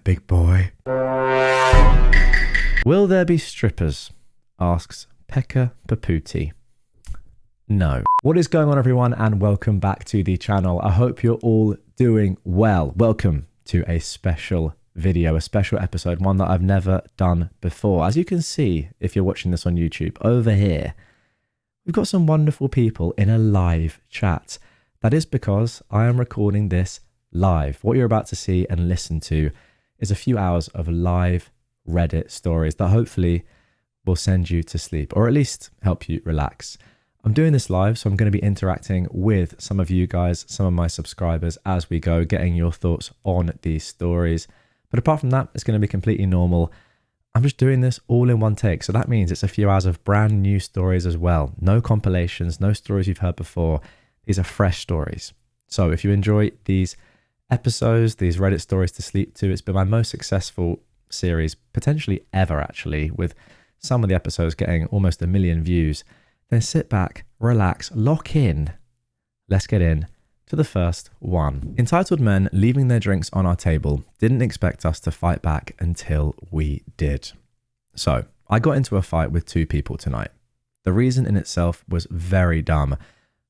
big boy. Will there be strippers? Asks Pekka Paputi. No. What is going on, everyone, and welcome back to the channel. I hope you're all doing well. Welcome to a special video, a special episode, one that I've never done before. As you can see, if you're watching this on YouTube, over here, we've got some wonderful people in a live chat. That is because I am recording this live. What you're about to see and listen to is a few hours of live Reddit stories that hopefully will send you to sleep, or at least help you relax. I'm doing this live, so I'm going to be interacting with some of you guys, some of my subscribers as we go, getting your thoughts on these stories. But apart from that, it's going to be completely normal. I'm just doing this all in one take, so that means it's a few hours of brand new stories as well. No compilations, no stories you've heard before. These are fresh stories. So if you enjoy these episodes, these Reddit stories to sleep to, it's been my most successful series potentially ever, actually, with some of the episodes getting almost 1 million views. Then sit back, relax, lock in. Let's get in to the first one. Entitled men leaving their drinks on our table didn't expect us to fight back until we did. So I got into a fight with 2 people tonight. The reason in itself was very dumb,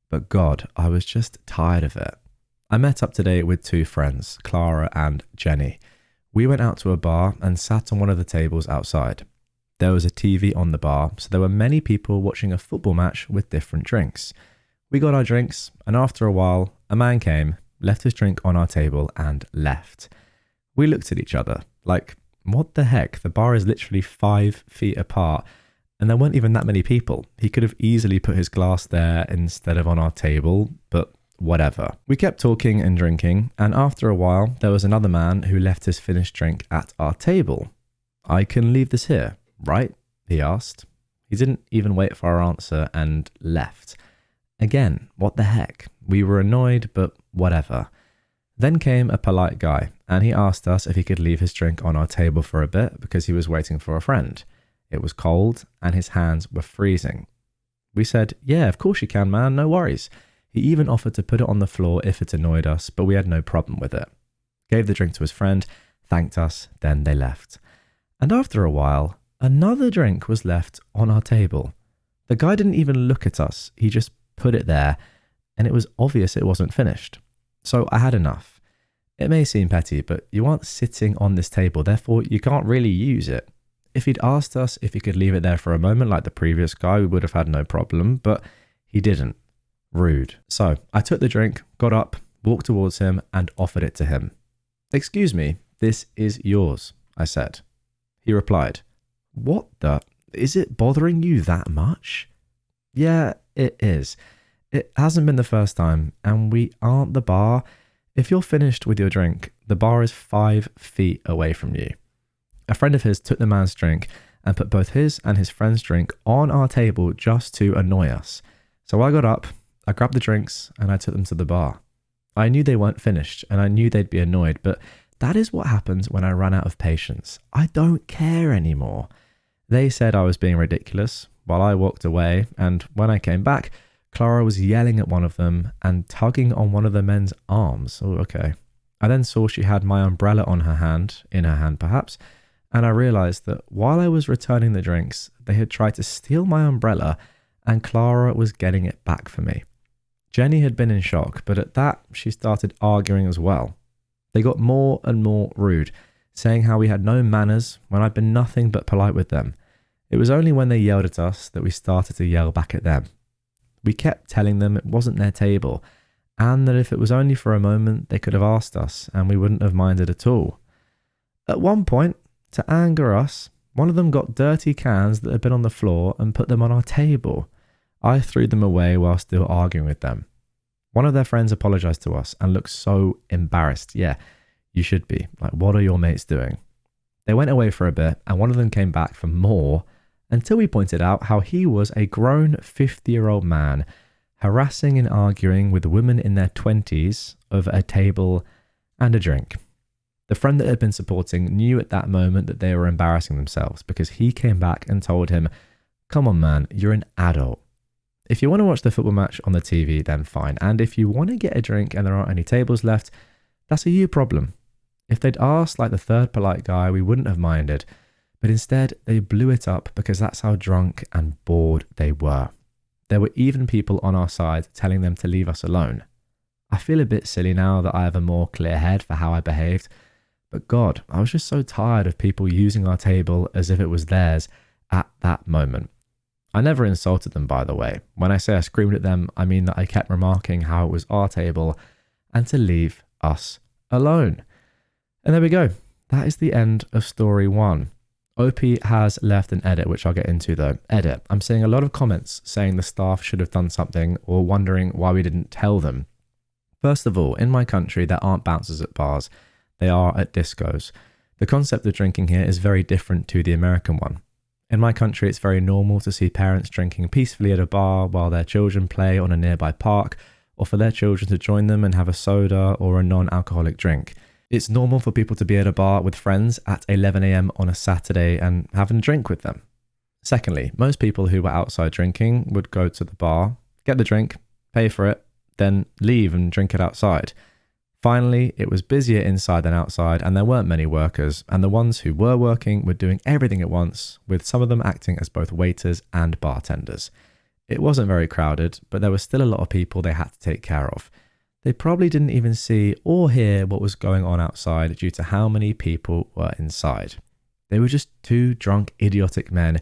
but God, I was just tired of it. I met up today with 2 friends, Clara and Jenny. We went out to a bar and sat on one of the tables outside. There was a TV on the bar, so there were many people watching a football match with different drinks. We got our drinks, and after a while, a man came, left his drink on our table, and left. We looked at each other, like, what the heck? The bar is literally 5 feet apart, and there weren't even that many people. He could have easily put his glass there instead of on our table, but whatever. We kept talking and drinking, and after a while, there was another man who left his finished drink at our table. I can leave this here, right? He asked. He didn't even wait for our answer and left. Again, what the heck? We were annoyed, but whatever. Then came a polite guy, and he asked us if he could leave his drink on our table for a bit because he was waiting for a friend. It was cold, and his hands were freezing. We said, yeah, of course you can, man, no worries. He even offered to put it on the floor if it annoyed us, but we had no problem with it. Gave the drink to his friend, thanked us, then they left. And after a while, another drink was left on our table. The guy didn't even look at us, he just put it there, and it was obvious it wasn't finished. So I had enough. It may seem petty, but you aren't sitting on this table, therefore you can't really use it. If he'd asked us if he could leave it there for a moment like the previous guy, we would have had no problem, but he didn't. Rude. So I took the drink, got up, walked towards him, and offered it to him. Excuse me, this is yours, I said. He replied, what the? Is it bothering you that much? Yeah, it is. It hasn't been the first time, and we aren't the bar. If you're finished with your drink, the bar is 5 feet away from you. A friend of his took the man's drink and put both his and his friend's drink on our table just to annoy us. So I got up, I grabbed the drinks, and I took them to the bar. I knew they weren't finished, and I knew they'd be annoyed, but that is what happens when I ran out of patience. I don't care anymore. They said I was being ridiculous while I walked away, and when I came back, Clara was yelling at one of them and tugging on one of the men's arms. Oh, okay. I then saw she had my umbrella on her hand, in her hand perhaps, and I realized that while I was returning the drinks, they had tried to steal my umbrella, and Clara was getting it back for me. Jenny had been in shock, but at that, she started arguing as well. They got more and more rude, saying how we had no manners when I'd been nothing but polite with them. It was only when they yelled at us that we started to yell back at them. We kept telling them it wasn't their table, and that if it was only for a moment, they could have asked us, and we wouldn't have minded at all. At one point, to anger us, one of them got dirty cans that had been on the floor and put them on our table. I threw them away while still arguing with them. One of their friends apologized to us and looked so embarrassed. Yeah, you should be. Like, what are your mates doing? They went away for a bit, and one of them came back for more until we pointed out how he was a grown 50-year-old man harassing and arguing with women in their 20s over a table and a drink. The friend that had been supporting knew at that moment that they were embarrassing themselves because he came back and told him, come on man, you're an adult. If you want to watch the football match on the TV, then fine. And if you want to get a drink and there aren't any tables left, that's a you problem. If they'd asked like the third polite guy, we wouldn't have minded. But instead, they blew it up because that's how drunk and bored they were. There were even people on our side telling them to leave us alone. I feel a bit silly now that I have a more clear head for how I behaved. But God, I was just so tired of people using our table as if it was theirs at that moment. I never insulted them, by the way. When I say I screamed at them, I mean that I kept remarking how it was our table and to leave us alone. And there we go. That is the end of story 1. OP has left an edit, which I'll get into though. Edit. I'm seeing a lot of comments saying the staff should have done something or wondering why we didn't tell them. First of all, in my country, there aren't bouncers at bars. They are at discos. The concept of drinking here is very different to the American one. In my country, it's very normal to see parents drinking peacefully at a bar while their children play on a nearby park, or for their children to join them and have a soda or a non-alcoholic drink. It's normal for people to be at a bar with friends at 11 a.m. on a Saturday and having a drink with them. Secondly, most people who were outside drinking would go to the bar, get the drink, pay for it, then leave and drink it outside. Finally, it was busier inside than outside, and there weren't many workers, and the ones who were working were doing everything at once, with some of them acting as both waiters and bartenders. It wasn't very crowded, but there was still a lot of people they had to take care of. They probably didn't even see or hear what was going on outside due to how many people were inside. They were just two drunk, idiotic men,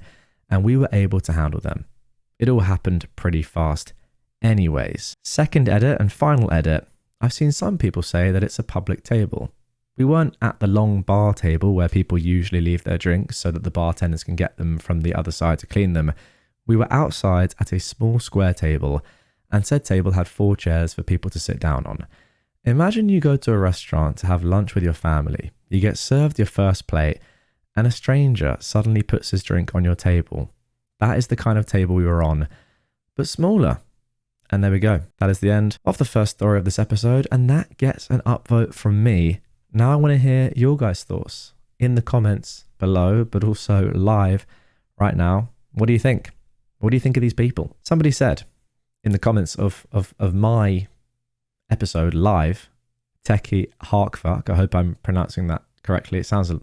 and we were able to handle them. It all happened pretty fast anyways. Second edit and final edit. I've seen some people say that it's a public table. We weren't at the long bar table where people usually leave their drinks so that the bartenders can get them from the other side to clean them. We were outside at a small square table, and said table had 4 chairs for people to sit down on. Imagine you go to a restaurant to have lunch with your family. You get served your first plate, and a stranger suddenly puts his drink on your table. That is the kind of table we were on, but smaller. And there we go. That is the end of the first story of this episode, and that gets an upvote from me. Now I want to hear your guys' thoughts in the comments below, but also live right now. What do you think? What do you think of these people? Somebody said in the comments of my episode live, Techie Harkfuck, I hope I'm pronouncing that correctly. It sounds a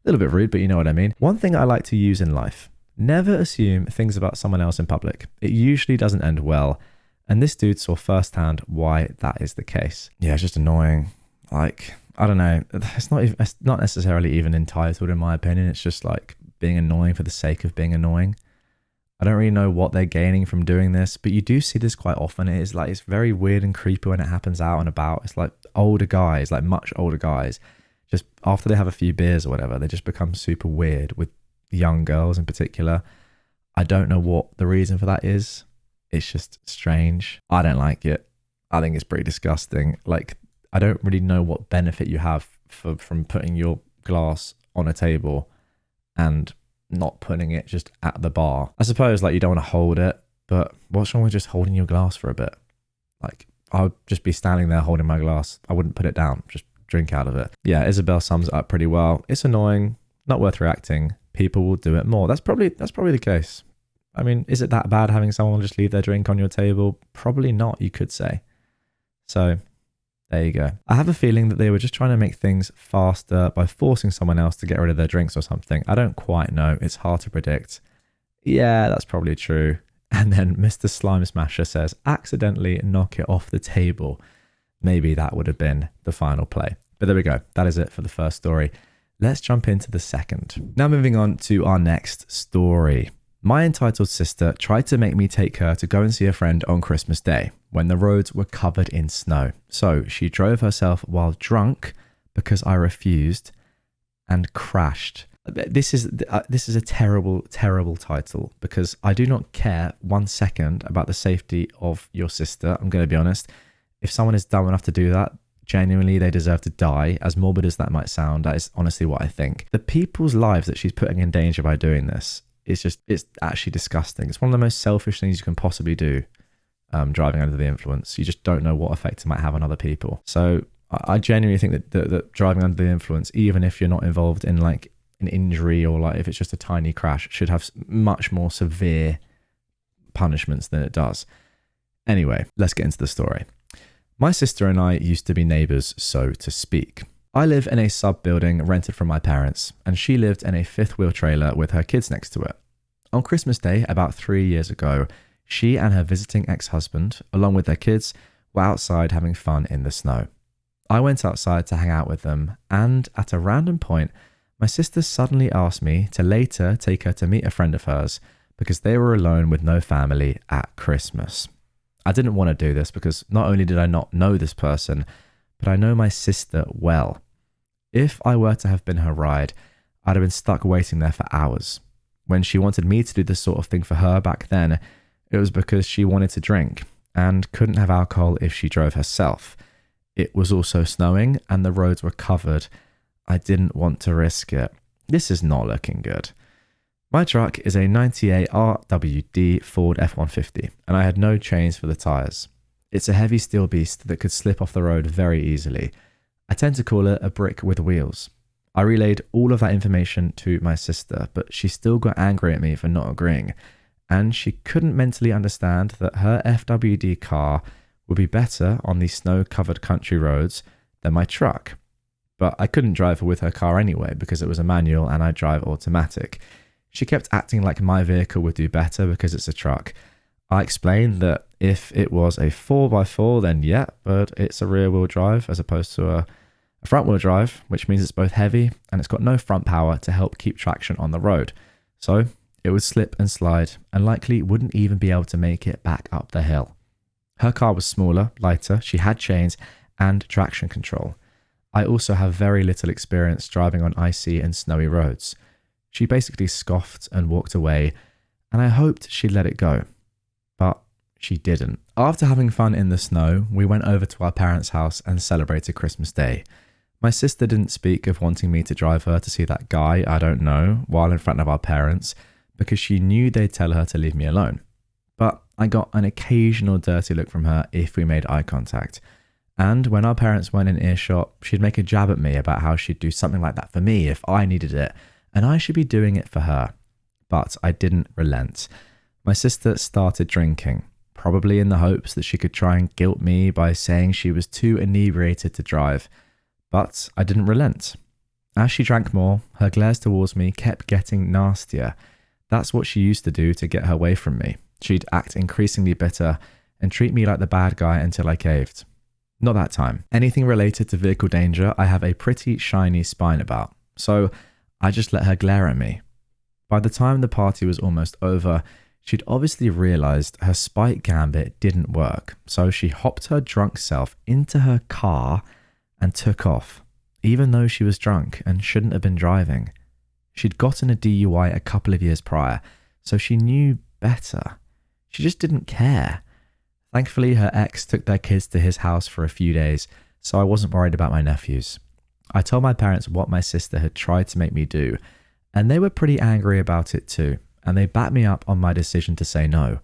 little bit rude, but you know what I mean. One thing I like to use in life: never assume things about someone else in public. It usually doesn't end well. And this dude saw firsthand why that is the case. Yeah, it's just annoying. Like, I don't know. It's not necessarily even entitled in my opinion. It's just like being annoying for the sake of being annoying. I don't really know what they're gaining from doing this, but you do see this quite often. It is like, it's very weird and creepy when it happens out and about. It's like older guys, like much older guys, just after they have a few beers or whatever, they just become super weird with young girls in particular. I don't know what the reason for that is. It's just strange. I don't like it. I think it's pretty disgusting. Like, I don't really know what benefit you have from putting your glass on a table and not putting it just at the bar. I suppose like you don't want to hold it, but what's wrong with just holding your glass for a bit? Like, I would just be standing there holding my glass. I wouldn't put it down, just drink out of it. Yeah, Isabel sums it up pretty well. It's annoying, not worth reacting. People will do it more. That's probably the case. I mean, is it that bad having someone just leave their drink on your table? Probably not, you could say. So there you go. I have a feeling that they were just trying to make things faster by forcing someone else to get rid of their drinks or something. I don't quite know. It's hard to predict. Yeah, that's probably true. And then Mr. Slime Smasher says, accidentally knock it off the table. Maybe that would have been the final play. But there we go. That is it for the first story. Let's jump into the second. Now moving on to our next story. My entitled sister tried to make me take her to go and see a friend on Christmas Day when the roads were covered in snow. So she drove herself while drunk because I refused and crashed. This is a terrible, terrible title because I do not care 1 second about the safety of your sister. I'm going to be honest. If someone is dumb enough to do that, genuinely, they deserve to die. As morbid as that might sound, that is honestly what I think. The people's lives that she's putting in danger by doing this, it's actually disgusting. It's one of the most selfish things you can possibly do, driving under the influence. You just don't know what effect it might have on other people. So I genuinely think that driving under the influence, even if you're not involved in like an injury or like if it's just a tiny crash, should have much more severe punishments than it does. Anyway, let's get into the story. My sister and I used to be neighbours, so to speak. I live in a sub-building rented from my parents, and she lived in a fifth-wheel trailer with her kids next to it. On Christmas Day, about 3 years ago, she and her visiting ex-husband, along with their kids, were outside having fun in the snow. I went outside to hang out with them, and at a random point, my sister suddenly asked me to later take her to meet a friend of hers because they were alone with no family at Christmas. I didn't want to do this because not only did I not know this person, but I know my sister well. If I were to have been her ride, I'd have been stuck waiting there for hours. When she wanted me to do this sort of thing for her back then, it was because she wanted to drink and couldn't have alcohol if she drove herself. It was also snowing and the roads were covered. I didn't want to risk it. This is not looking good. My truck is a 98 RWD Ford F-150 and I had no chains for the tyres. It's a heavy steel beast that could slip off the road very easily. I tend to call it a brick with wheels. I relayed all of that information to my sister, but she still got angry at me for not agreeing, and she couldn't mentally understand that her FWD car would be better on the snow-covered country roads than my truck. But I couldn't drive her with her car anyway because it was a manual and I drive automatic. She kept acting like my vehicle would do better because it's a truck. I explained that if it was a 4x4, then yeah, but it's a rear-wheel drive as opposed to a front-wheel drive, which means it's both heavy and it's got no front power to help keep traction on the road. So it would slip and slide and likely wouldn't even be able to make it back up the hill. Her car was smaller, lighter, she had chains and traction control. I also have very little experience driving on icy and snowy roads. She basically scoffed and walked away, and I hoped she'd let it go. But she didn't. After having fun in the snow, we went over to our parents' house and celebrated Christmas Day. My sister didn't speak of wanting me to drive her to see that guy I don't know while in front of our parents because she knew they'd tell her to leave me alone. But I got an occasional dirty look from her if we made eye contact. And when our parents weren't in earshot, she'd make a jab at me about how she'd do something like that for me if I needed it, and I should be doing it for her. But I didn't relent. My sister started drinking, probably in the hopes that she could try and guilt me by saying she was too inebriated to drive. But I didn't relent. As she drank more, her glares towards me kept getting nastier. That's what she used to do to get her away from me. She'd act increasingly bitter and treat me like the bad guy until I caved. Not that time. Anything related to vehicle danger, I have a pretty shiny spine about. So I just let her glare at me. By the time the party was almost over, she'd obviously realized her spite gambit didn't work. So she hopped her drunk self into her car and took off, even though she was drunk and shouldn't have been driving. She'd gotten a DUI a couple of years prior, so she knew better. She just didn't care. Thankfully, her ex took their kids to his house for a few days, so I wasn't worried about my nephews. I told my parents what my sister had tried to make me do, and they were pretty angry about it too, and they backed me up on my decision to say no.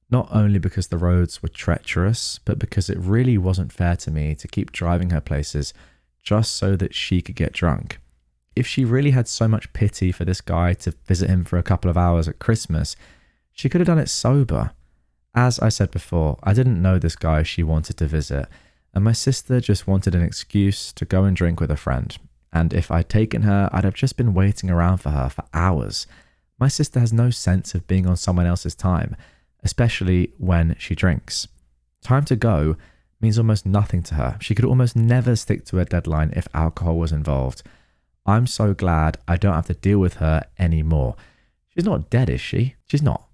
Not only because the roads were treacherous, but because it really wasn't fair to me to keep driving her places just so that she could get drunk. If she really had so much pity for this guy to visit him for a couple of hours at Christmas, she could have done it sober. As I said before, I didn't know this guy she wanted to visit, and my sister just wanted an excuse to go and drink with a friend. And if I'd taken her, I'd have just been waiting around for her for hours. My sister has no sense of being on someone else's time, especially when she drinks. Time to go means almost nothing to her. She could almost never stick to a deadline if alcohol was involved. I'm so glad I don't have to deal with her anymore. She's not dead, is she? She's not.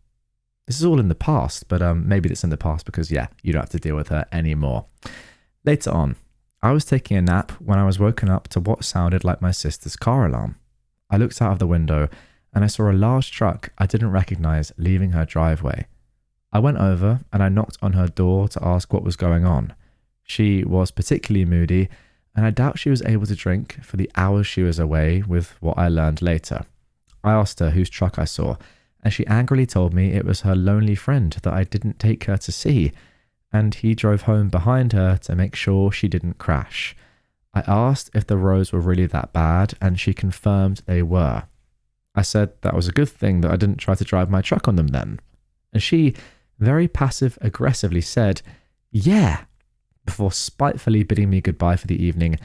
This is all in the past, but maybe it's in the past because, yeah, you don't have to deal with her anymore. Later on, I was taking a nap when I was woken up to what sounded like my sister's car alarm. I looked out of the window and I saw a large truck I didn't recognize leaving her driveway. I went over and I knocked on her door to ask what was going on. She was particularly moody, and I doubt she was able to drink for the hours she was away, with what I learned later. I asked her whose truck I saw, and she angrily told me it was her lonely friend that I didn't take her to see, and he drove home behind her to make sure she didn't crash. I asked if the roads were really that bad, and she confirmed they were. I said that was a good thing that I didn't try to drive my truck on them then. And she very passive-aggressively said, "Yeah," before spitefully bidding me goodbye for the evening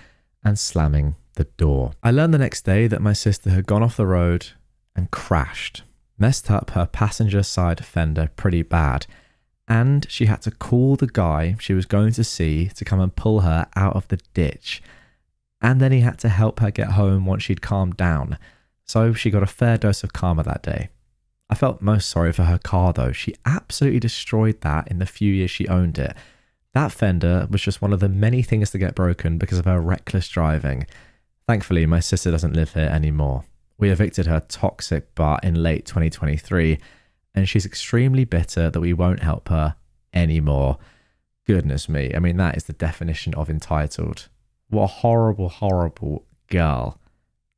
and slamming the door. I learned the next day that my sister had gone off the road and crashed, messed up her passenger side fender pretty bad, and she had to call the guy she was going to see to come and pull her out of the ditch. And then he had to help her get home once she'd calmed down. So she got a fair dose of karma that day. I felt most sorry for her car though. She absolutely destroyed that in the few years she owned it. That fender was just one of the many things to get broken because of her reckless driving. Thankfully, my sister doesn't live here anymore. We evicted her toxic butt in late 2023, and she's extremely bitter that we won't help her anymore. Goodness me. I mean, that is the definition of entitled. What a horrible, horrible girl.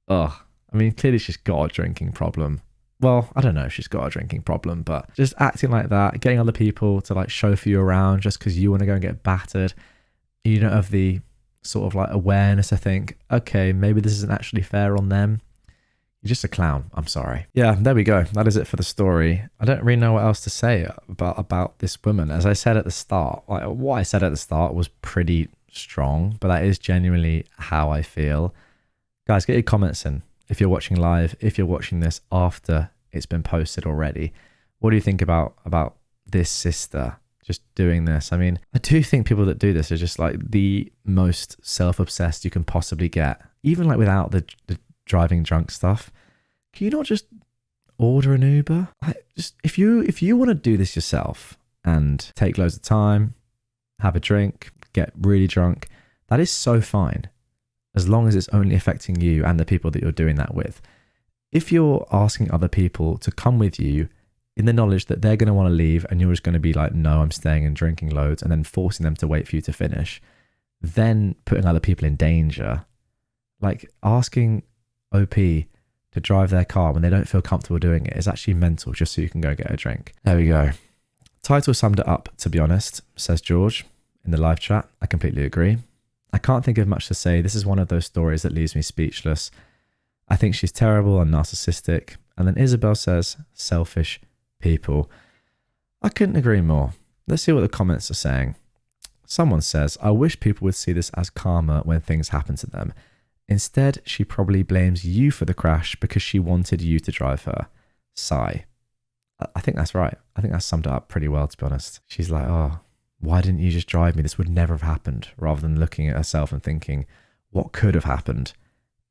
Ugh. I mean, clearly she's got a drinking problem. Well, I don't know if she's got a drinking problem, but just acting like that, getting other people to like chauffeur you around just because you want to go and get battered. You don't have the sort of like awareness, I think. Okay, maybe this isn't actually fair on them. You're just a clown. I'm sorry. Yeah, there we go. That is it for the story. I don't really know what else to say about this woman. As I said at the start, like what I said at the start was pretty strong, but that is genuinely how I feel. Guys, get your comments in. If you're watching live, if you're watching this after it's been posted already, what do you think about this sister just doing this? I mean, I do think people that do this are just like the most self-obsessed you can possibly get. Even like without the driving drunk stuff. Can you not just order an Uber? Just if you want to do this yourself and take loads of time, have a drink, get really drunk, that is so fine. As long as it's only affecting you and the people that you're doing that with. If you're asking other people to come with you in the knowledge that they're going to want to leave and you're just going to be like, no, I'm staying and drinking loads, and then forcing them to wait for you to finish, then putting other people in danger, like asking OP to drive their car when they don't feel comfortable doing it is actually mental just so you can go get a drink. There we go. Title summed it up, to be honest, says George in the live chat. I completely agree. I can't think of much to say. This is one of those stories that leaves me speechless. I think she's terrible and narcissistic. And then Isabel says, selfish people. I couldn't agree more. Let's see what the comments are saying. Someone says, I wish people would see this as karma when things happen to them. Instead, she probably blames you for the crash because she wanted you to drive her. Sigh. I think that's right. I think that summed it up pretty well, to be honest. She's like, oh, why didn't you just drive me? This would never have happened. Rather than looking at herself and thinking, what could have happened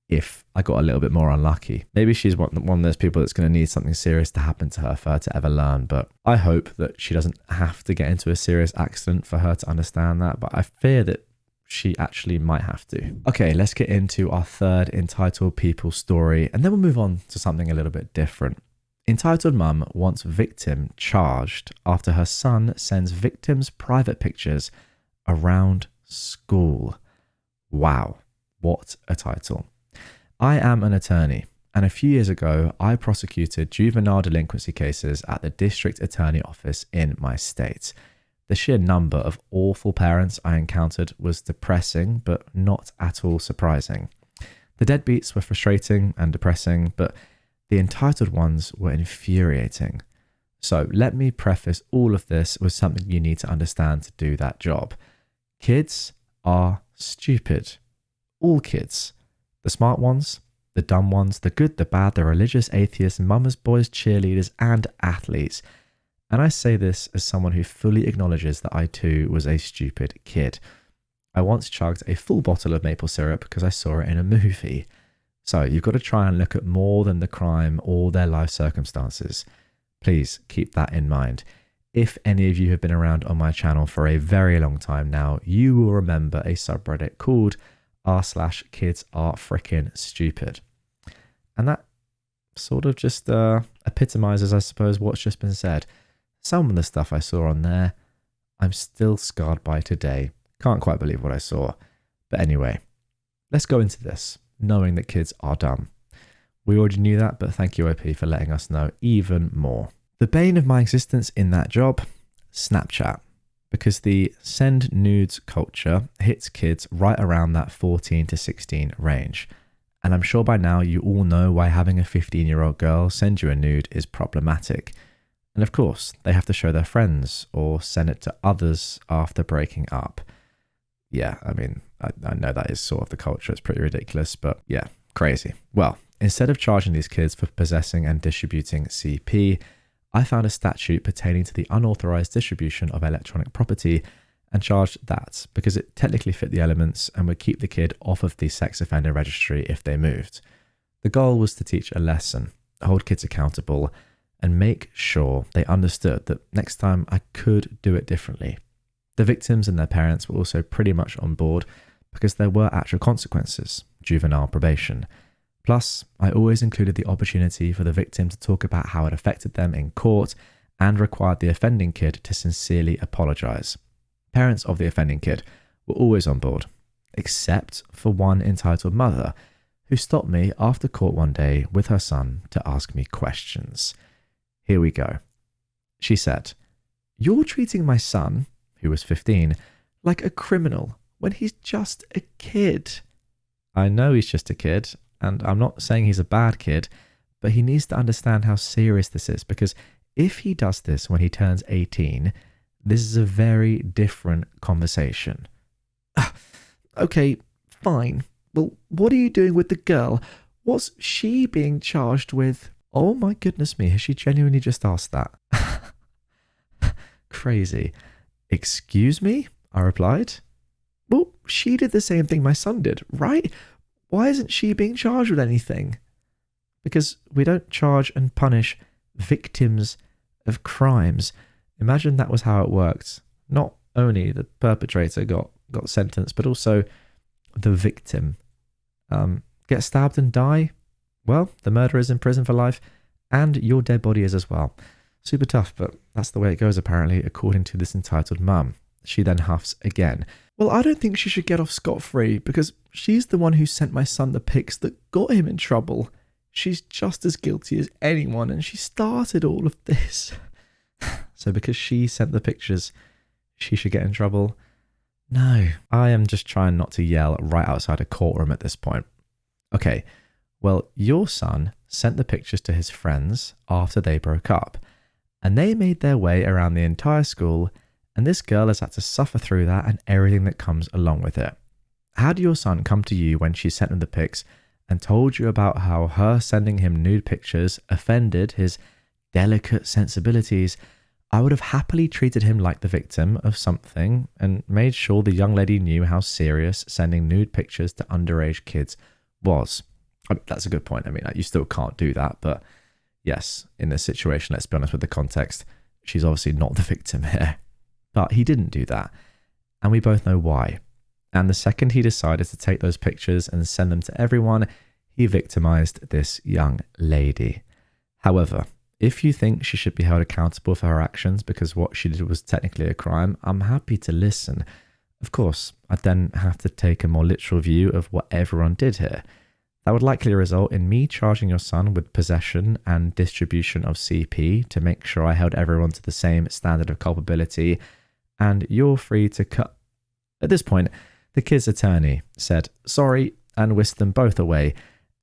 if I got a little bit more unlucky? Maybe she's one of those people that's going to need something serious to happen to her for her to ever learn. But I hope that she doesn't have to get into a serious accident for her to understand that. But I fear that she actually might have to. Okay, let's get into our third entitled people story, and then we'll move on to something a little bit different. Entitled mum wants victim charged after her son sends victim's private pictures around school. Wow, what a title. I am an attorney, and a few years ago, I prosecuted juvenile delinquency cases at the district attorney office in my state. The sheer number of awful parents I encountered was depressing, but not at all surprising. The deadbeats were frustrating and depressing, but the entitled ones were infuriating. So let me preface all of this with something you need to understand to do that job. Kids are stupid. All kids. The smart ones, the dumb ones, the good, the bad, the religious, atheists, mamas, boys, cheerleaders, and athletes. And I say this as someone who fully acknowledges that I too was a stupid kid. I once chugged a full bottle of maple syrup because I saw it in a movie. So you've got to try and look at more than the crime or their life circumstances. Please keep that in mind. If any of you have been around on my channel for a very long time now, you will remember a subreddit called r/kids are frickin' stupid. And that sort of just epitomizes, I suppose, what's just been said. Some of the stuff I saw on there, I'm still scarred by today. Can't quite believe what I saw. But anyway, let's go into this, knowing that kids are dumb. We already knew that, but thank you, OP, for letting us know even more. The bane of my existence in that job, Snapchat, because the send nudes culture hits kids right around that 14 to 16 range. And I'm sure by now you all know why having a 15-year-old girl send you a nude is problematic. And of course, they have to show their friends or send it to others after breaking up. Yeah, I mean, I know that is sort of the culture. It's pretty ridiculous, but yeah, crazy. Well, instead of charging these kids for possessing and distributing CP, I found a statute pertaining to the unauthorized distribution of electronic property and charged that because it technically fit the elements and would keep the kid off of the sex offender registry if they moved. The goal was to teach a lesson, hold kids accountable, and make sure they understood that next time I could do it differently. The victims and their parents were also pretty much on board because there were actual consequences, juvenile probation. Plus, I always included the opportunity for the victim to talk about how it affected them in court and required the offending kid to sincerely apologize. Parents of the offending kid were always on board, except for one entitled mother who stopped me after court one day with her son to ask me questions. Here we go. She said, "You're treating my son, who was 15, like a criminal when he's just a kid." I know he's just a kid, and I'm not saying he's a bad kid, but he needs to understand how serious this is, because if he does this when he turns 18, this is a very different conversation. Okay, fine. Well, what are you doing with the girl? What's she being charged with? Oh my goodness me, has she genuinely just asked that? Crazy. Excuse me? I replied. Well, she did the same thing my son did, right? Why isn't she being charged with anything? Because we don't charge and punish victims of crimes. Imagine that was how it worked. Not only the perpetrator got sentenced, but also the victim. Get stabbed and die? Well, the murderer is in prison for life, and your dead body is as well. Super tough, but that's the way it goes apparently, according to this entitled mum. She then huffs again. Well, I don't think she should get off scot-free because she's the one who sent my son the pics that got him in trouble. She's just as guilty as anyone, and she started all of this. So because she sent the pictures, she should get in trouble? No, I am just trying not to yell right outside a courtroom at this point. Okay, well, your son sent the pictures to his friends after they broke up, and they made their way around the entire school, and this girl has had to suffer through that and everything that comes along with it. How did your son come to you when she sent him the pics and told you about how her sending him nude pictures offended his delicate sensibilities? I would have happily treated him like the victim of something and made sure the young lady knew how serious sending nude pictures to underage kids was. That's a good point. I mean, you still can't do that, but yes, in this situation, let's be honest with the context, she's obviously not the victim here. But he didn't do that, and we both know why. And the second he decided to take those pictures and send them to everyone, he victimized this young lady. However, if you think she should be held accountable for her actions because what she did was technically a crime, I'm happy to listen. Of course, I'd then have to take a more literal view of what everyone did here. That would likely result in me charging your son with possession and distribution of CP to make sure I held everyone to the same standard of culpability, and you're free to cut. At this point, the kid's attorney said sorry and whisked them both away,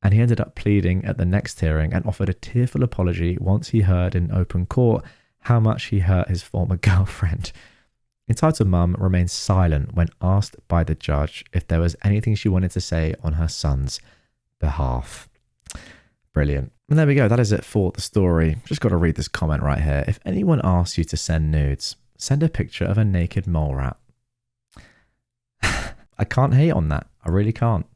and he ended up pleading at the next hearing and offered a tearful apology once he heard in open court how much he hurt his former girlfriend. Entitled mum remained silent when asked by the judge if there was anything she wanted to say on her son's behalf. Brilliant. And there we go. That is it for the story. Just got to read this comment right here. If anyone asks you to send nudes, send a picture of a naked mole rat. I can't hate on that. I really can't.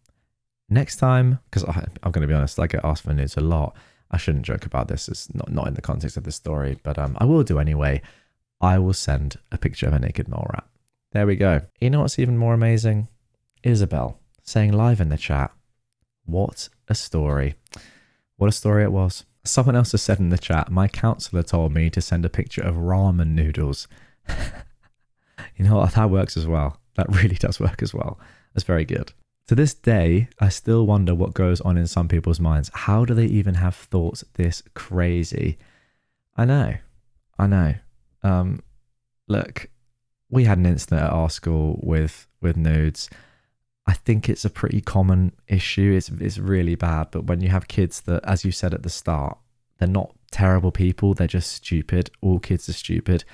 Next time, because I'm going to be honest, I get asked for nudes a lot. I shouldn't joke about this. It's not in the context of this story, but I will do anyway. I will send a picture of a naked mole rat. There we go. You know what's even more amazing? Isabel saying live in the chat, what a story. What a story it was. Someone else has said in the chat, my counselor told me to send a picture of ramen noodles. You know what? That works as well. That really does work as well. That's very good. To this day, I still wonder what goes on in some people's minds. How do they even have thoughts this crazy? I know. Look, we had an incident at our school with nudes. I think it's a pretty common issue. It's really bad. But when you have kids that, as you said at the start, they're not terrible people. They're just stupid. All kids are stupid.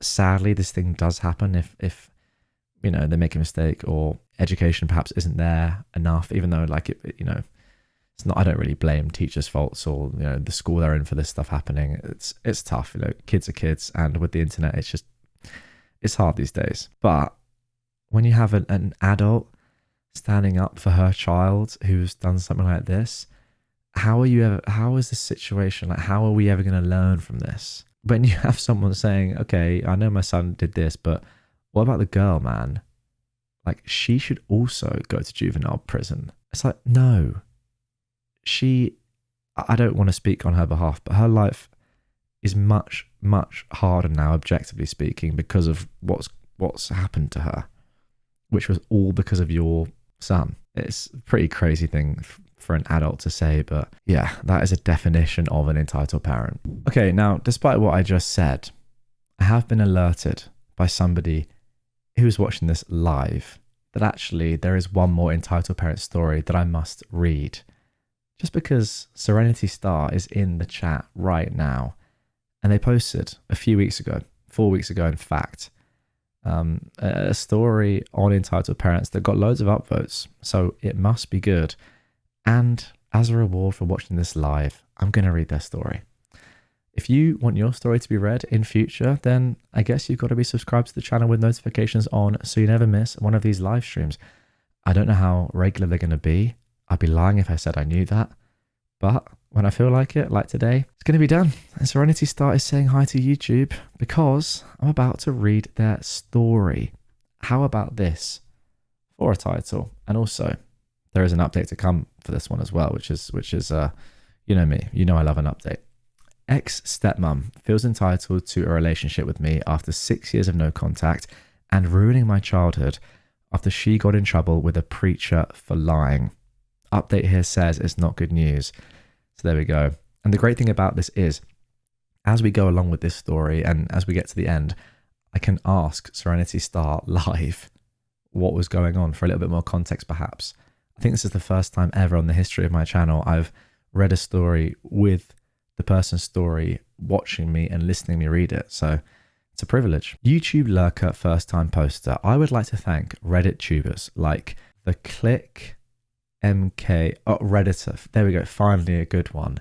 Sadly, this thing does happen if you know, they make a mistake, or education perhaps isn't there enough, even though like it, you know, it's not, I don't really blame teachers' faults or, you know, the school they're in for this stuff happening. It's tough, you know, kids are kids, and with the internet, it's hard these days. But when you have an adult standing up for her child who's done something like this, how is this situation, like, how are we ever going to learn from this? When you have someone saying, okay, I know my son did this, but what about the girl, man? Like, she should also go to juvenile prison. It's like, no. I don't want to speak on her behalf, but her life is much, much harder now, objectively speaking, because of what's happened to her, which was all because of your son. It's a pretty crazy thing for an adult to say, but yeah, that is a definition of an entitled parent. Okay, now, despite what I just said, I have been alerted by somebody who's watching this live that actually there is one more entitled parent story that I must read. Just because Serenity Star is in the chat right now, and they posted a few weeks ago, 4 weeks ago in fact, a story on entitled parents that got loads of upvotes, so it must be good. And as a reward for watching this live, I'm going to read their story. If you want your story to be read in future, then I guess you've got to be subscribed to the channel with notifications on so you never miss one of these live streams. I don't know how regular they're going to be. I'd be lying if I said I knew that. But when I feel like it, like today, it's going to be done. And Serenity Star is saying hi to YouTube because I'm about to read their story. How about this for a title? And also, there is an update to come for this one as well, which is you know me, you know I love an update. Ex-stepmom feels entitled to a relationship with me after 6 years of no contact and ruining my childhood after she got in trouble with a preacher for lying. Update here says it's not good news. So there we go. And the great thing about this is, as we go along with this story and as we get to the end, I can ask Serenity Star live what was going on for a little bit more context perhaps. I think this is the first time ever on the history of my channel I've read a story with the person's story watching me and listening to me read it. So it's a privilege. YouTube lurker first time poster. I would like to thank Reddit tubers like the Click MK, Redditor, there we go, finally a good one.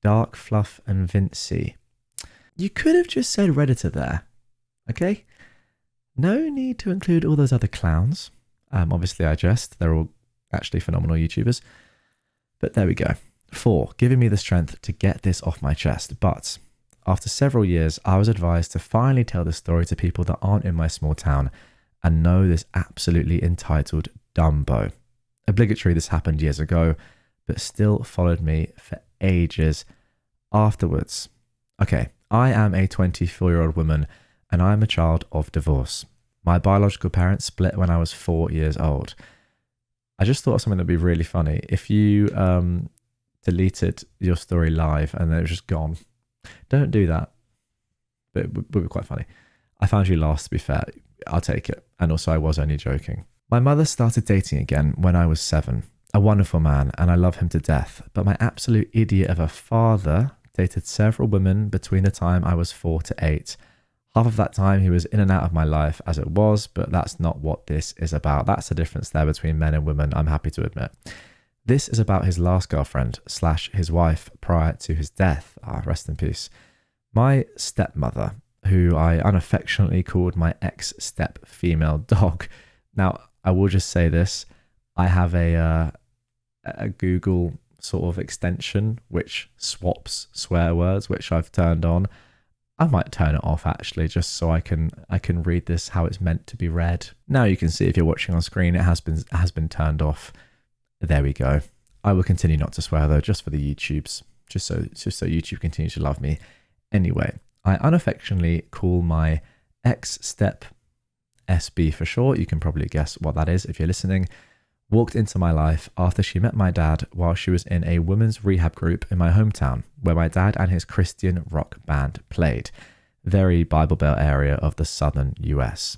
Dark Fluff and Vincy. You could have just said Redditor there, okay? No need to include all those other clowns. Obviously I jest, they're all actually phenomenal YouTubers. But there we go. 4, giving me the strength to get this off my chest. But after several years, I was advised to finally tell this story to people that aren't in my small town and know this absolutely entitled Dumbo. Obligatory, this happened years ago, but still followed me for ages afterwards. Okay, I am a 24-year-old woman and I am a child of divorce. My biological parents split when I was 4 years old. I just thought of something that would be really funny. If you deleted your story live and then it was just gone, don't do that. But it would be quite funny. I found you last, to be fair. I'll take it. And also, I was only joking. My mother started dating again when I was 7. A wonderful man, and I love him to death. But my absolute idiot of a father dated several women between the time I was 4 to 8. Half of that time he was in and out of my life as it was, but that's not what this is about. That's the difference there between men and women, I'm happy to admit. This is about his last girlfriend / his wife prior to his death. Rest in peace. My stepmother, who I unaffectionately called my ex-step female dog. Now, I will just say this. I have a Google sort of extension which swaps swear words, which I've turned on. I might turn it off actually, just so I can read this how it's meant to be read. Now you can see if you're watching on screen, it has been turned off. There we go. I will continue not to swear though, just for the YouTubes, just so YouTube continues to love me. Anyway, I unaffectionately call my ex-step, SB for short, you can probably guess what that is if you're listening, walked into my life after she met my dad while she was in a women's rehab group in my hometown, where my dad and his Christian rock band played. Very Bible Belt area of the southern US.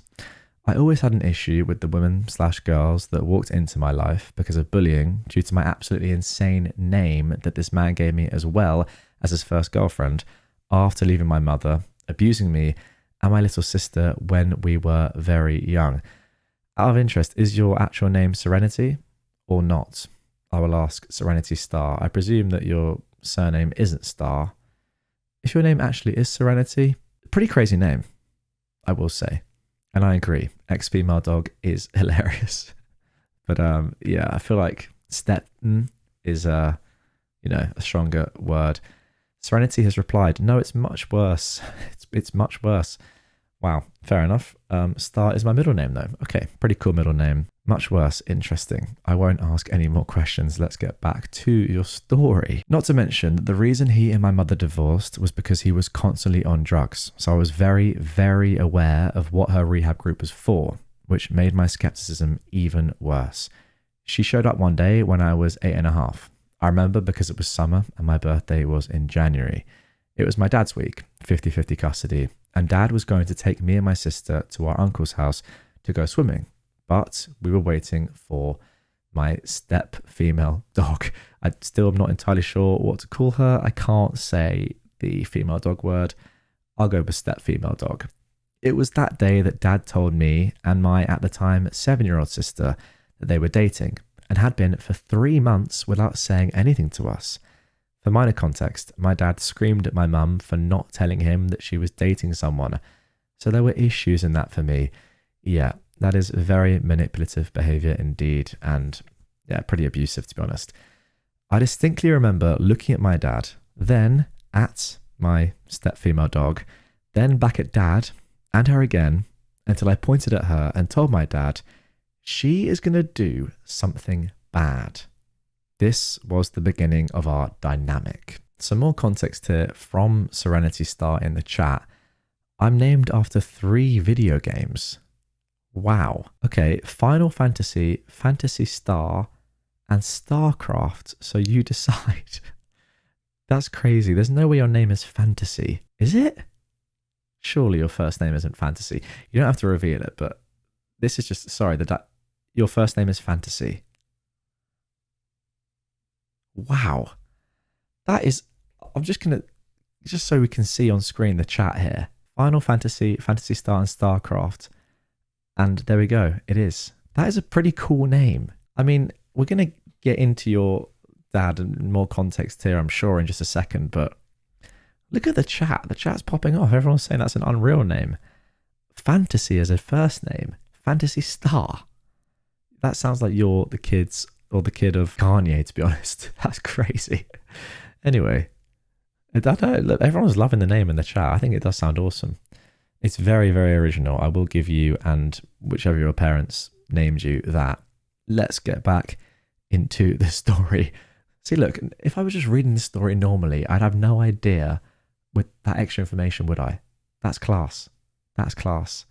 I always had an issue with the women/girls that walked into my life because of bullying due to my absolutely insane name that this man gave me as well as his first girlfriend after leaving my mother, abusing me and my little sister when we were very young. Out of interest, is your actual name Serenity or not? I will ask Serenity Star. I presume that your surname isn't Star. If your name actually is Serenity, pretty crazy name, I will say. And I agree, ex-female dog is hilarious. But yeah, I feel like Stepton is a stronger word. Serenity has replied, no, it's much worse. It's much worse. Wow, fair enough. Star is my middle name though. Okay, pretty cool middle name. Much worse, interesting. I won't ask any more questions. Let's get back to your story. Not to mention that the reason he and my mother divorced was because he was constantly on drugs. So I was very, very aware of what her rehab group was for, which made my skepticism even worse. She showed up one day when I was 8.5. I remember because it was summer and my birthday was in January. It was my dad's week, 50-50 custody, and dad was going to take me and my sister to our uncle's house to go swimming. But we were waiting for my step female dog. I still am not entirely sure what to call her. I can't say the female dog word. I'll go with step female dog. It was that day that dad told me and my, at the time, 7-year-old sister that they were dating and had been for 3 months without saying anything to us. For minor context, my dad screamed at my mum for not telling him that she was dating someone. So there were issues in that for me. Yeah, that is very manipulative behavior indeed, and yeah, pretty abusive to be honest. I distinctly remember looking at my dad, then at my step-female dog, then back at dad and her again, until I pointed at her and told my dad, she is going to do something bad. This was the beginning of our dynamic. Some more context here from Serenity Star in the chat. I'm named after 3 video games. Wow. Okay, Final Fantasy, Phantasy Star, and StarCraft. So you decide. That's crazy. There's no way your name is Fantasy. Is it? Surely your first name isn't Fantasy. You don't have to reveal it, but this is just, sorry, your first name is Fantasy. Wow. That is, I'm just going to, just so we can see on screen the chat here. Final Fantasy, Phantasy Star, and StarCraft. And there we go. It is. That is a pretty cool name. I mean, we're going to get into your dad and more context here, I'm sure, in just a second. But look at the chat. The chat's popping off. Everyone's saying that's an unreal name. Fantasy as a first name. Phantasy Star. That sounds like you're the kids or the kid of Kanye, to be honest. That's crazy. Anyway, everyone's loving the name in the chat. I think it does sound awesome. It's very, very original. I will give you, and whichever your parents named you, that. Let's get back into the story. See, look, if I was just reading the story normally, I'd have no idea with that extra information, would I? That's class. That's class.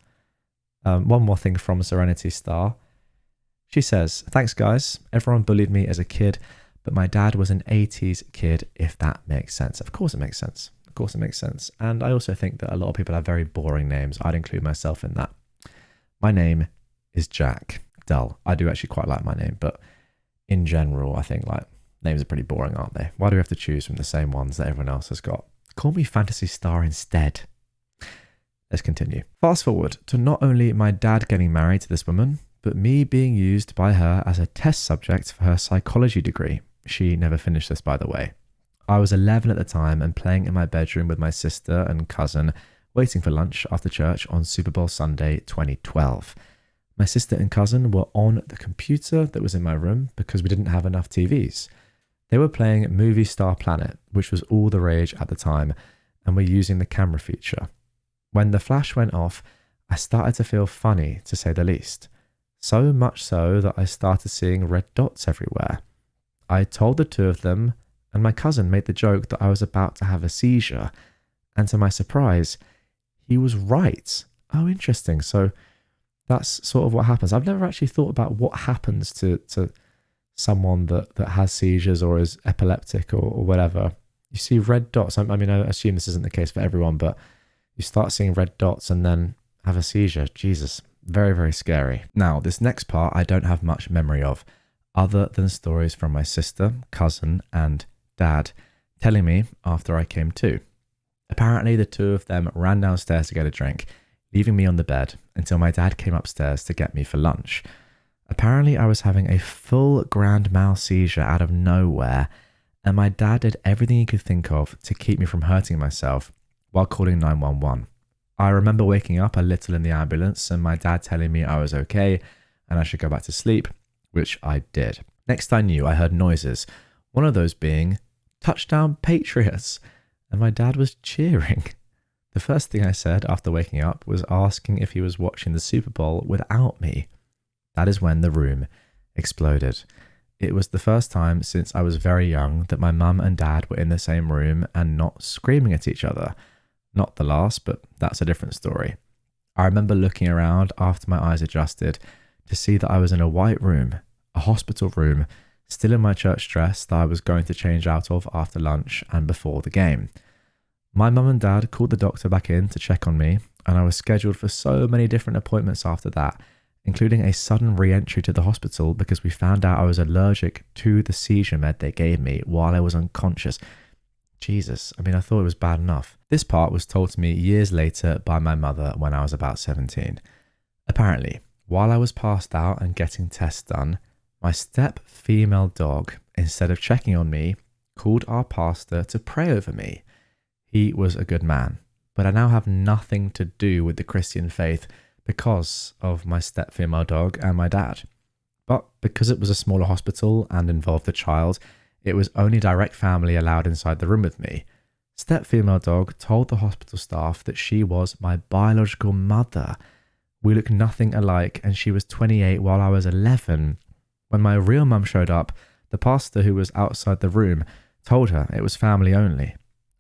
One more thing from Serenity Star. She says, thanks guys. Everyone bullied me as a kid, but my dad was an 80s kid, if that makes sense. Of course it makes sense. Of course it makes sense. And I also think that a lot of people have very boring names. I'd include myself in that. My name is Jack. Dull. I do actually quite like my name, but in general, I think like names are pretty boring, aren't they? Why do we have to choose from the same ones that everyone else has got? Call me Fantasy Star instead. Let's continue. Fast forward to not only my dad getting married to this woman, but me being used by her as a test subject for her psychology degree. She never finished this, by the way. I was 11 at the time and playing in my bedroom with my sister and cousin, waiting for lunch after church on Super Bowl Sunday 2012. My sister and cousin were on the computer that was in my room because we didn't have enough TVs. They were playing Movie Star Planet, which was all the rage at the time, and were using the camera feature. When the flash went off, I started to feel funny, to say the least. So much so that I started seeing red dots everywhere. I told the two of them, and my cousin made the joke that I was about to have a seizure, and to my surprise, he was right. Oh, interesting. So that's sort of what happens. I've never actually thought about what happens to someone that has seizures or is epileptic or whatever. You see red dots. I mean, I assume this isn't the case for everyone, but you start seeing red dots and then have a seizure. Jesus, very, very scary. Now, this next part I don't have much memory of, other than stories from my sister, cousin, and dad telling me after I came to. Apparently, the two of them ran downstairs to get a drink. leaving me on the bed until my dad came upstairs to get me for lunch. Apparently, I was having a full grand mal seizure out of nowhere, and my dad did everything he could think of to keep me from hurting myself while calling 911. I remember waking up a little in the ambulance and my dad telling me I was okay and I should go back to sleep, which I did. Next I knew, I heard noises, one of those being, "Touchdown Patriots," and my dad was cheering. The first thing I said after waking up was asking if he was watching the Super Bowl without me. That is when the room exploded. It was the first time since I was very young that my mum and dad were in the same room and not screaming at each other. Not the last, but that's a different story. I remember looking around after my eyes adjusted to see that I was in a white room, a hospital room, still in my church dress that I was going to change out of after lunch and before the game. My mum and dad called the doctor back in to check on me, and I was scheduled for so many different appointments after that, including a sudden re-entry to the hospital because we found out I was allergic to the seizure med they gave me while I was unconscious. Jesus, I thought it was bad enough. This part was told to me years later by my mother when I was about 17. Apparently, while I was passed out and getting tests done, my step-female dog, instead of checking on me, called our pastor to pray over me. He was a good man, but I now have nothing to do with the Christian faith because of my step-female dog and my dad. But because it was a smaller hospital and involved a child, it was only direct family allowed inside the room with me. Step-female dog told the hospital staff that she was my biological mother. We look nothing alike and she was 28 while I was 11. When my real mum showed up, the pastor who was outside the room told her it was family only.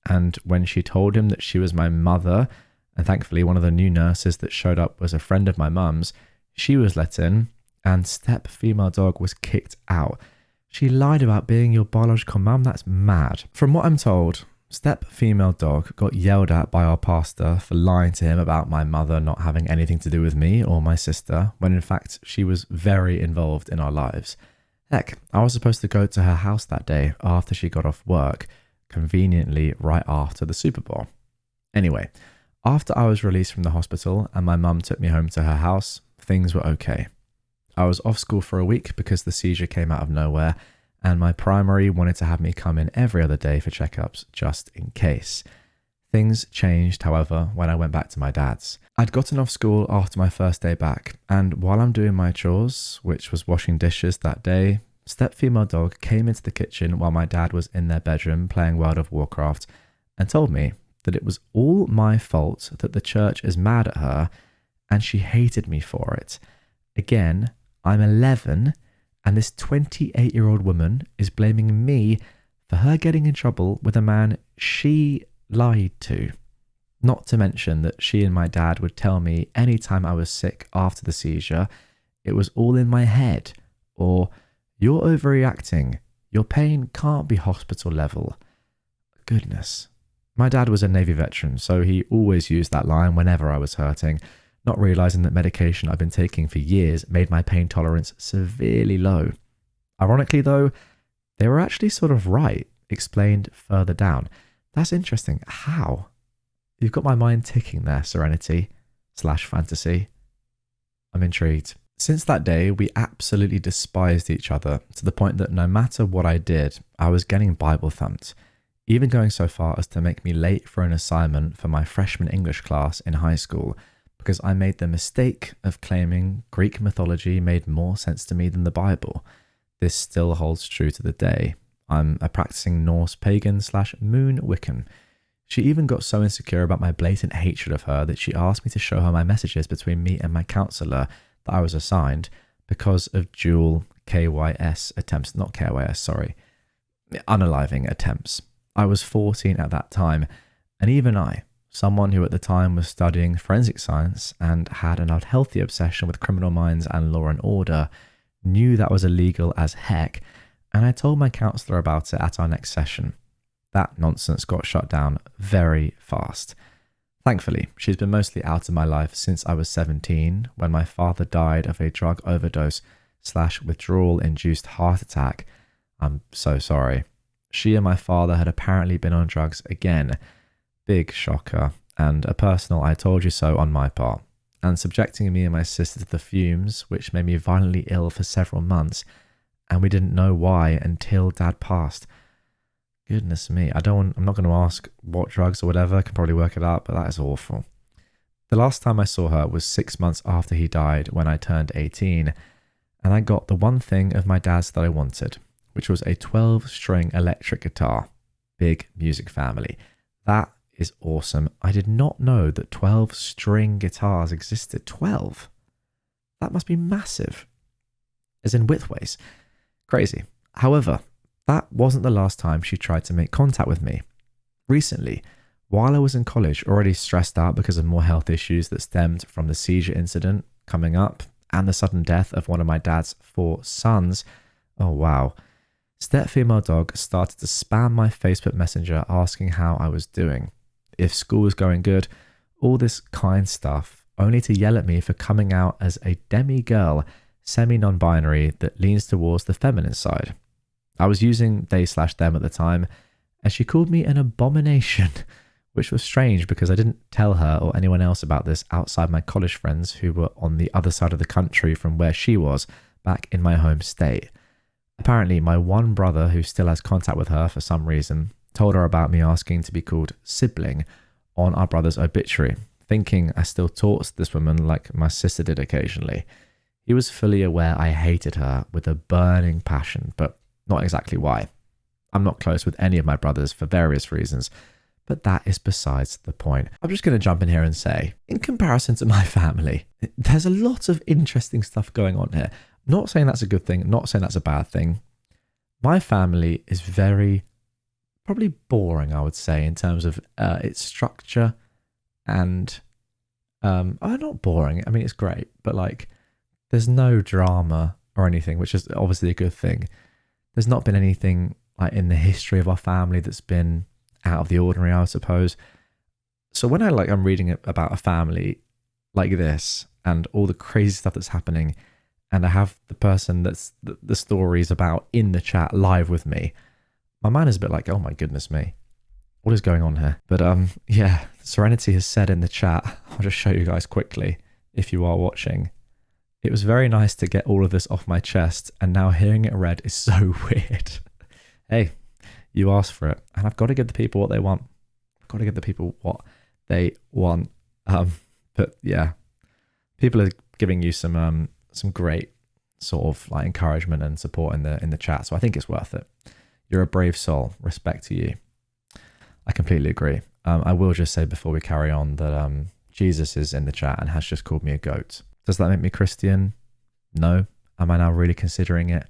And when she told him that she was my mother, and thankfully one of the new nurses that showed up was a friend of my mum's, she was let in and step-female dog was kicked out. She lied about being your biological mum? That's mad. From what I'm told, step-female dog got yelled at by our pastor for lying to him about my mother not having anything to do with me or my sister, when in fact she was very involved in our lives. Heck, I was supposed to go to her house that day after she got off work, conveniently right after the Super Bowl. Anyway, after I was released from the hospital and my mum took me home to her house, things were okay. I was off school for a week because the seizure came out of nowhere, and my primary wanted to have me come in every other day for checkups just in case. Things changed, however, when I went back to my dad's. I'd gotten off school after my first day back, and while I'm doing my chores, which was washing dishes that day, step-female dog came into the kitchen while my dad was in their bedroom playing World of Warcraft and told me that it was all my fault that the church is mad at her and she hated me for it. Again, I'm 11 and this 28-year-old woman is blaming me for her getting in trouble with a man she lied to. Not to mention that she and my dad would tell me anytime I was sick after the seizure, it was all in my head, or "You're overreacting, your pain can't be hospital level." Goodness. My dad was a Navy veteran, so he always used that line whenever I was hurting, not realizing that medication I've been taking for years made my pain tolerance severely low. Ironically though, they were actually sort of right, explained further down. That's interesting. How? You've got my mind ticking there, Serenity/fantasy. I'm intrigued. Since that day, we absolutely despised each other to the point that no matter what I did, I was getting Bible thumped, even going so far as to make me late for an assignment for my freshman English class in high school because I made the mistake of claiming Greek mythology made more sense to me than the Bible. This still holds true to the day. I'm a practicing Norse pagan/moon Wiccan. She even got so insecure about my blatant hatred of her that she asked me to show her my messages between me and my counselor that I was assigned because of dual KYS attempts, not KYS, sorry, unaliving attempts. I was 14 at that time, and even I, someone who at the time was studying forensic science and had an unhealthy obsession with criminal minds and law and order, knew that was illegal as heck, and I told my counselor about it at our next session. That nonsense got shut down very fast. Thankfully, she's been mostly out of my life since I was 17, when my father died of a drug overdose/withdrawal-induced heart attack. I'm so sorry. She and my father had apparently been on drugs again. Big shocker. and a personal I told you so on my part, and subjecting me and my sister to the fumes, which made me violently ill for several months, and we didn't know why until Dad passed. Goodness me, I'm not going to ask what drugs or whatever, I can probably work it out, but that is awful. The last time I saw her was 6 months after he died when I turned 18, and I got the one thing of my dad's that I wanted, which was a 12-string electric guitar. Big music family. That is awesome. I did not know that 12-string guitars existed. 12? That must be massive. As in widthways. Crazy. However, that wasn't the last time she tried to make contact with me. Recently, while I was in college, already stressed out because of more health issues that stemmed from the seizure incident coming up and the sudden death of one of my dad's 4 sons. Oh wow. Step-female dog started to spam my Facebook Messenger asking how I was doing, if school was going good, all this kind stuff, only to yell at me for coming out as a demi-girl, semi-non-binary that leans towards the feminine side. I was using they/them at the time, and she called me an abomination, which was strange because I didn't tell her or anyone else about this outside my college friends who were on the other side of the country from where she was, back in my home state. Apparently, my one brother, who still has contact with her for some reason, told her about me asking to be called sibling on our brother's obituary, thinking I still talked to this woman like my sister did occasionally. He was fully aware I hated her with a burning passion, but not exactly why. I'm not close with any of my brothers for various reasons, but that is besides the point. I'm just going to jump in here and say, in comparison to my family, there's a lot of interesting stuff going on here. Not saying that's a good thing, not saying that's a bad thing. My family is probably boring, I would say, in terms of its structure and, not boring. I mean, it's great, but like, there's no drama or anything, which is obviously a good thing. There's not been anything like in the history of our family that's been out of the ordinary, I suppose. So when I'm reading about a family like this and all the crazy stuff that's happening, and I have the person that's the story's about in the chat live with me, my mind is a bit like, oh my goodness me, what is going on here? But yeah, Serenity has said in the chat, I'll just show you guys quickly if you are watching. It was very nice to get all of this off my chest, and now hearing it read is so weird. Hey, you asked for it, and I've got to give the people what they want. I've got to give the people what they want. But yeah, people are giving you some great sort of like encouragement and support in the chat, so I think it's worth it. You're a brave soul. Respect to you. I completely agree. I will just say before we carry on that Jesus is in the chat and has just called me a goat. Does that make me Christian? No. Am I now really considering it?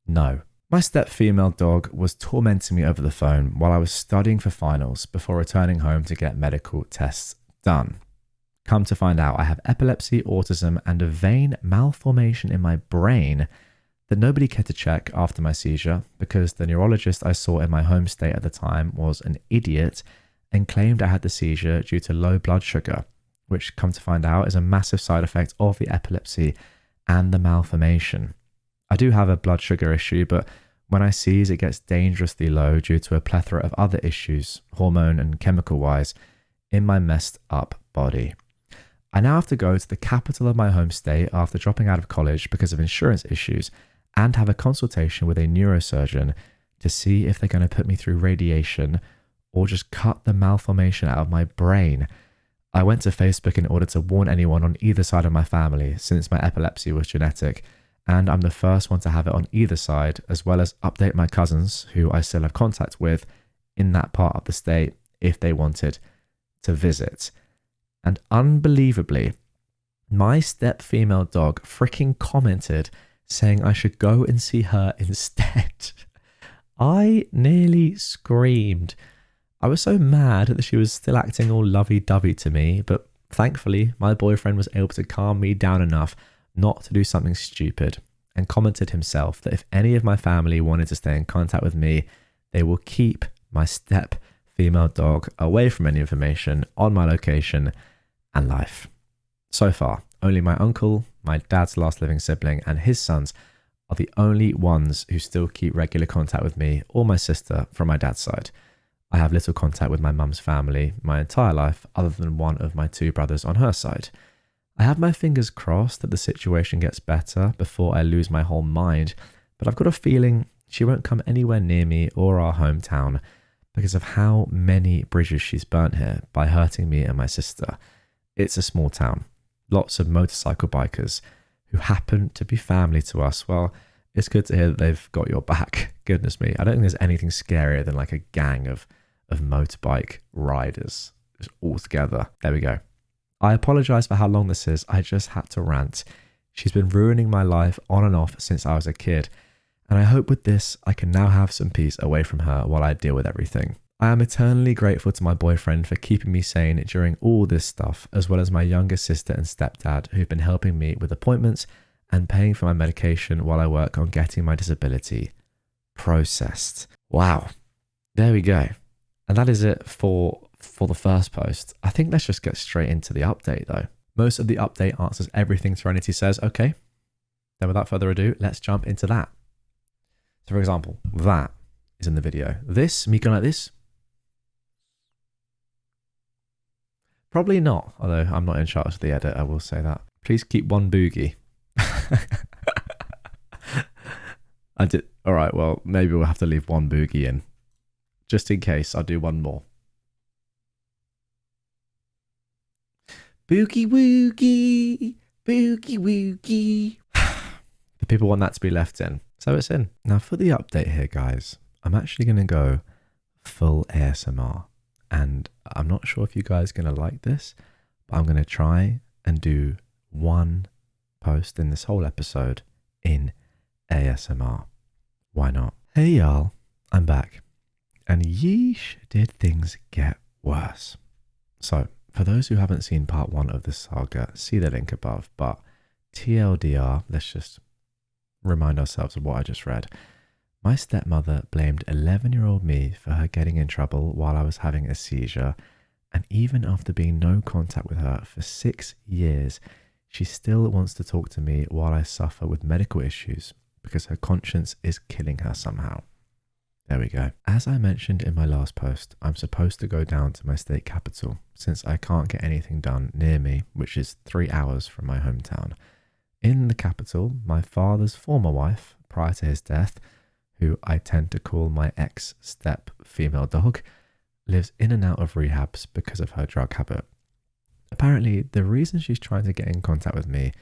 No. My step-female dog was tormenting me over the phone while I was studying for finals before returning home to get medical tests done. Come to find out, I have epilepsy, autism, and a vein malformation in my brain that nobody cared to check after my seizure because the neurologist I saw in my home state at the time was an idiot and claimed I had the seizure due to low blood sugar, which, come to find out, is a massive side effect of the epilepsy and the malformation. I do have a blood sugar issue, but when I seize, it gets dangerously low due to a plethora of other issues, hormone and chemical-wise, in my messed up body. I now have to go to the capital of my home state after dropping out of college because of insurance issues and have a consultation with a neurosurgeon to see if they're going to put me through radiation or just cut the malformation out of my brain. I went to Facebook in order to warn anyone on either side of my family since my epilepsy was genetic, and I'm the first one to have it on either side, as well as update my cousins, who I still have contact with, in that part of the state if they wanted to visit. And unbelievably, my step-female dog freaking commented saying I should go and see her instead. I nearly screamed. I was so mad that she was still acting all lovey-dovey to me, but thankfully my boyfriend was able to calm me down enough not to do something stupid, and commented himself that if any of my family wanted to stay in contact with me, they will keep my step-female dog away from any information on my location and life. So far, only my uncle, my dad's last living sibling, and his sons are the only ones who still keep regular contact with me or my sister from my dad's side. I have little contact with my mum's family my entire life, other than one of my two brothers on her side. I have my fingers crossed that the situation gets better before I lose my whole mind, but I've got a feeling she won't come anywhere near me or our hometown because of how many bridges she's burnt here by hurting me and my sister. It's a small town, lots of motorcycle bikers who happen to be family to us. Well, it's good to hear that they've got your back. Goodness me, I don't think there's anything scarier than like a gang of motorbike riders just all together. There we go. I apologize for how long this is. I just had to rant. She's been ruining my life on and off since I was a kid, and I hope with this I can now have some peace away from her while I deal with everything. I am eternally grateful to my boyfriend for keeping me sane during all this stuff, as well as my younger sister and stepdad who've been helping me with appointments and paying for my medication while I work on getting my disability processed. Wow. There we go. And that is it for the first post. I think let's just get straight into the update though. Most of the update answers everything Serenity says. Okay, then without further ado, let's jump into that. So for example, that is in the video. This, me going like this? Probably not, although I'm not in charge of the edit, I will say that. Please keep one boogie. I did, all right, well, maybe we'll have to leave one boogie in. Just in case, I'll do one more. Boogie woogie, boogie woogie. The people want that to be left in, so it's in. Now for the update here, guys, I'm actually going to go full ASMR. And I'm not sure if you guys are going to like this, but I'm going to try and do one post in this whole episode in ASMR. Why not? Hey y'all, I'm back. And yeesh, did things get worse. So, for those who haven't seen part 1 of this saga, see the link above. But TLDR, let's just remind ourselves of what I just read. My stepmother blamed 11-year-old me for her getting in trouble while I was having a seizure. And even after being no contact with her for 6 years, she still wants to talk to me while I suffer with medical issues because her conscience is killing her somehow. There we go. As I mentioned in my last post, I'm supposed to go down to my state capital since I can't get anything done near me, which is 3 hours from my hometown. In the capital, my father's former wife, prior to his death, who I tend to call my ex-step female dog, lives in and out of rehabs because of her drug habit. Apparently, the reason she's trying to get in contact with me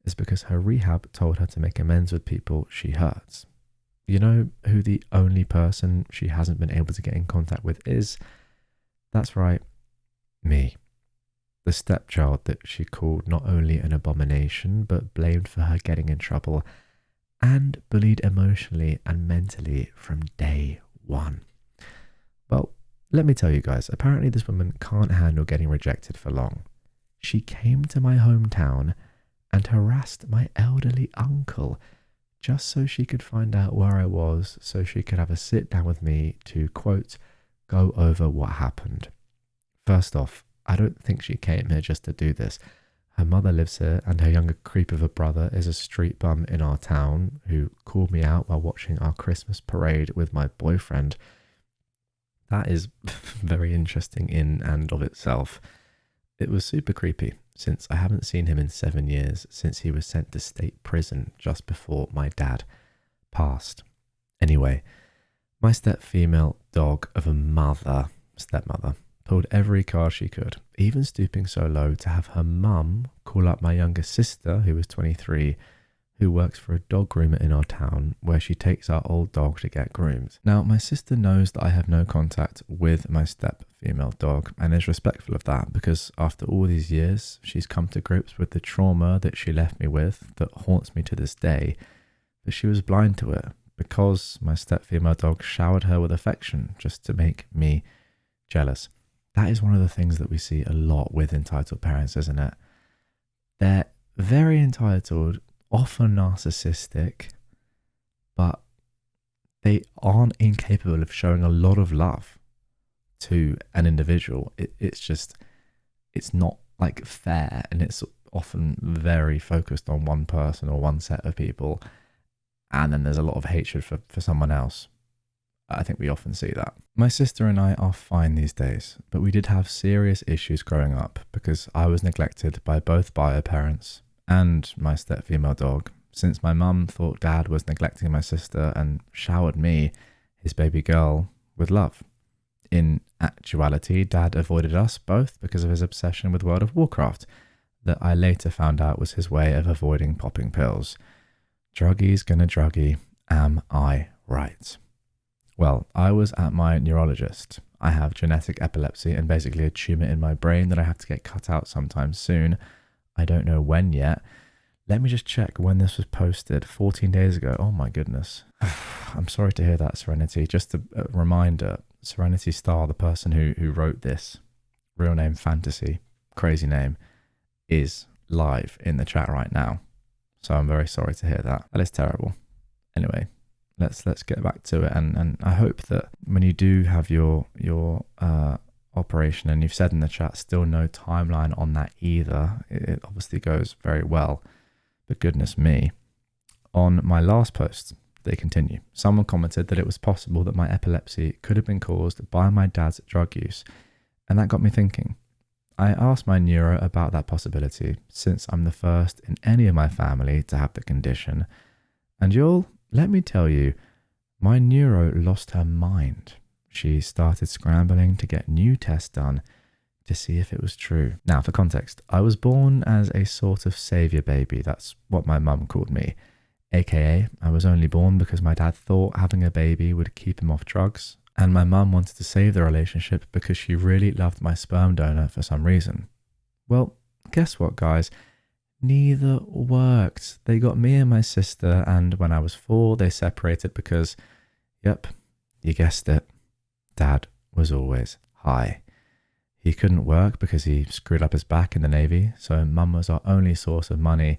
is because her rehab told her to make amends with people she hurts. You know who the only person she hasn't been able to get in contact with is? That's right, me. The stepchild that she called not only an abomination, but blamed for her getting in trouble and bullied emotionally and mentally from day one. Well, let me tell you guys, apparently this woman can't handle getting rejected for long. She came to my hometown and harassed my elderly uncle just so she could find out where I was, so she could have a sit down with me to, quote, go over what happened. First off, I don't think she came here just to do this. Her mother lives here and her younger creep of a brother is a street bum in our town who called me out while watching our Christmas parade with my boyfriend. That is very interesting in and of itself. It was super creepy since I haven't seen him in 7 years since he was sent to state prison just before my dad passed. Anyway, my step-female dog of a stepmother, pulled every card she could, even stooping so low to have her mum call up my younger sister, who was 23, who works for a dog groomer in our town, where she takes our old dog to get groomed. Now, my sister knows that I have no contact with my step-female dog and is respectful of that because after all these years, she's come to grips with the trauma that she left me with that haunts me to this day, but she was blind to it because my step-female dog showered her with affection just to make me jealous. That is one of the things that we see a lot with entitled parents, isn't it? They're very entitled, often narcissistic, but they aren't incapable of showing a lot of love to an individual. It's not like fair, and it's often very focused on one person or one set of people, and then there's a lot of hatred for someone else. I think we often see that. My sister and I are fine these days, but we did have serious issues growing up because I was neglected by both bio parents and my step-female dog, since my mum thought dad was neglecting my sister and showered me, his baby girl, with love. In actuality, dad avoided us both because of his obsession with World of Warcraft, that I later found out was his way of avoiding popping pills. Druggy's gonna druggy, am I right? Well, I was at my neurologist. I have genetic epilepsy and basically a tumour in my brain that I have to get cut out sometime soon. I don't know when yet. Let me just check when this was posted. 14 days ago. Oh my goodness. I'm sorry to hear that, Serenity. Just a reminder, Serenity Star, the person who wrote this, real name Fantasy, crazy name, is live in the chat right now. So I'm very sorry to hear that. That is terrible. Anyway, let's get back to it. And I hope that when you do have your operation, and you've said in the chat, still no timeline on that either. It obviously goes very well. But goodness me. On my last post, they continue. Someone commented that it was possible that my epilepsy could have been caused by my dad's drug use. And that got me thinking. I asked my neuro about that possibility, since I'm the first in any of my family to have the condition. And y'all, let me tell you, my neuro lost her mind. She started scrambling to get new tests done to see if it was true. Now, for context, I was born as a sort of savior baby. That's what my mum called me. AKA, I was only born because my dad thought having a baby would keep him off drugs. And my mum wanted to save the relationship because she really loved my sperm donor for some reason. Well, guess what, guys? Neither worked. They got me and my sister, and when I was 4, they separated because, yep, you guessed it, Dad was always high. He couldn't work because he screwed up his back in the Navy, so Mum was our only source of money.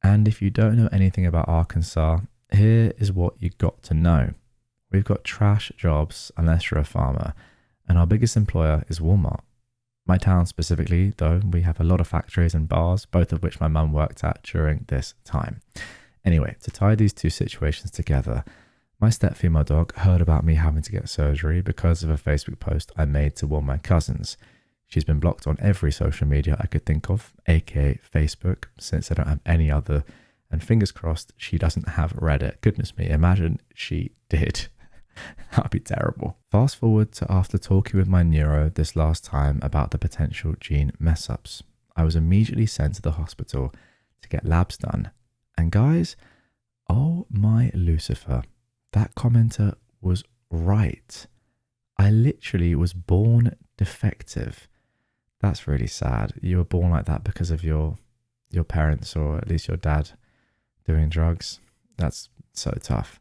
And if you don't know anything about Arkansas, here is what you got to know. We've got trash jobs unless you're a farmer, and our biggest employer is Walmart. My town specifically, though, we have a lot of factories and bars, both of which my mum worked at during this time. Anyway, to tie these two situations together, my step-female dog heard about me having to get surgery because of a Facebook post I made to warn my cousins. She's been blocked on every social media I could think of, aka Facebook, since I don't have any other, and fingers crossed she doesn't have Reddit. Goodness me, imagine she did. That'd be terrible. Fast forward to after talking with my neuro this last time about the potential gene mess-ups. I was immediately sent to the hospital to get labs done. And guys, oh my Lucifer, that commenter was right. I literally was born defective. That's really sad. You were born like that because of your parents, or at least your dad, doing drugs. That's so tough.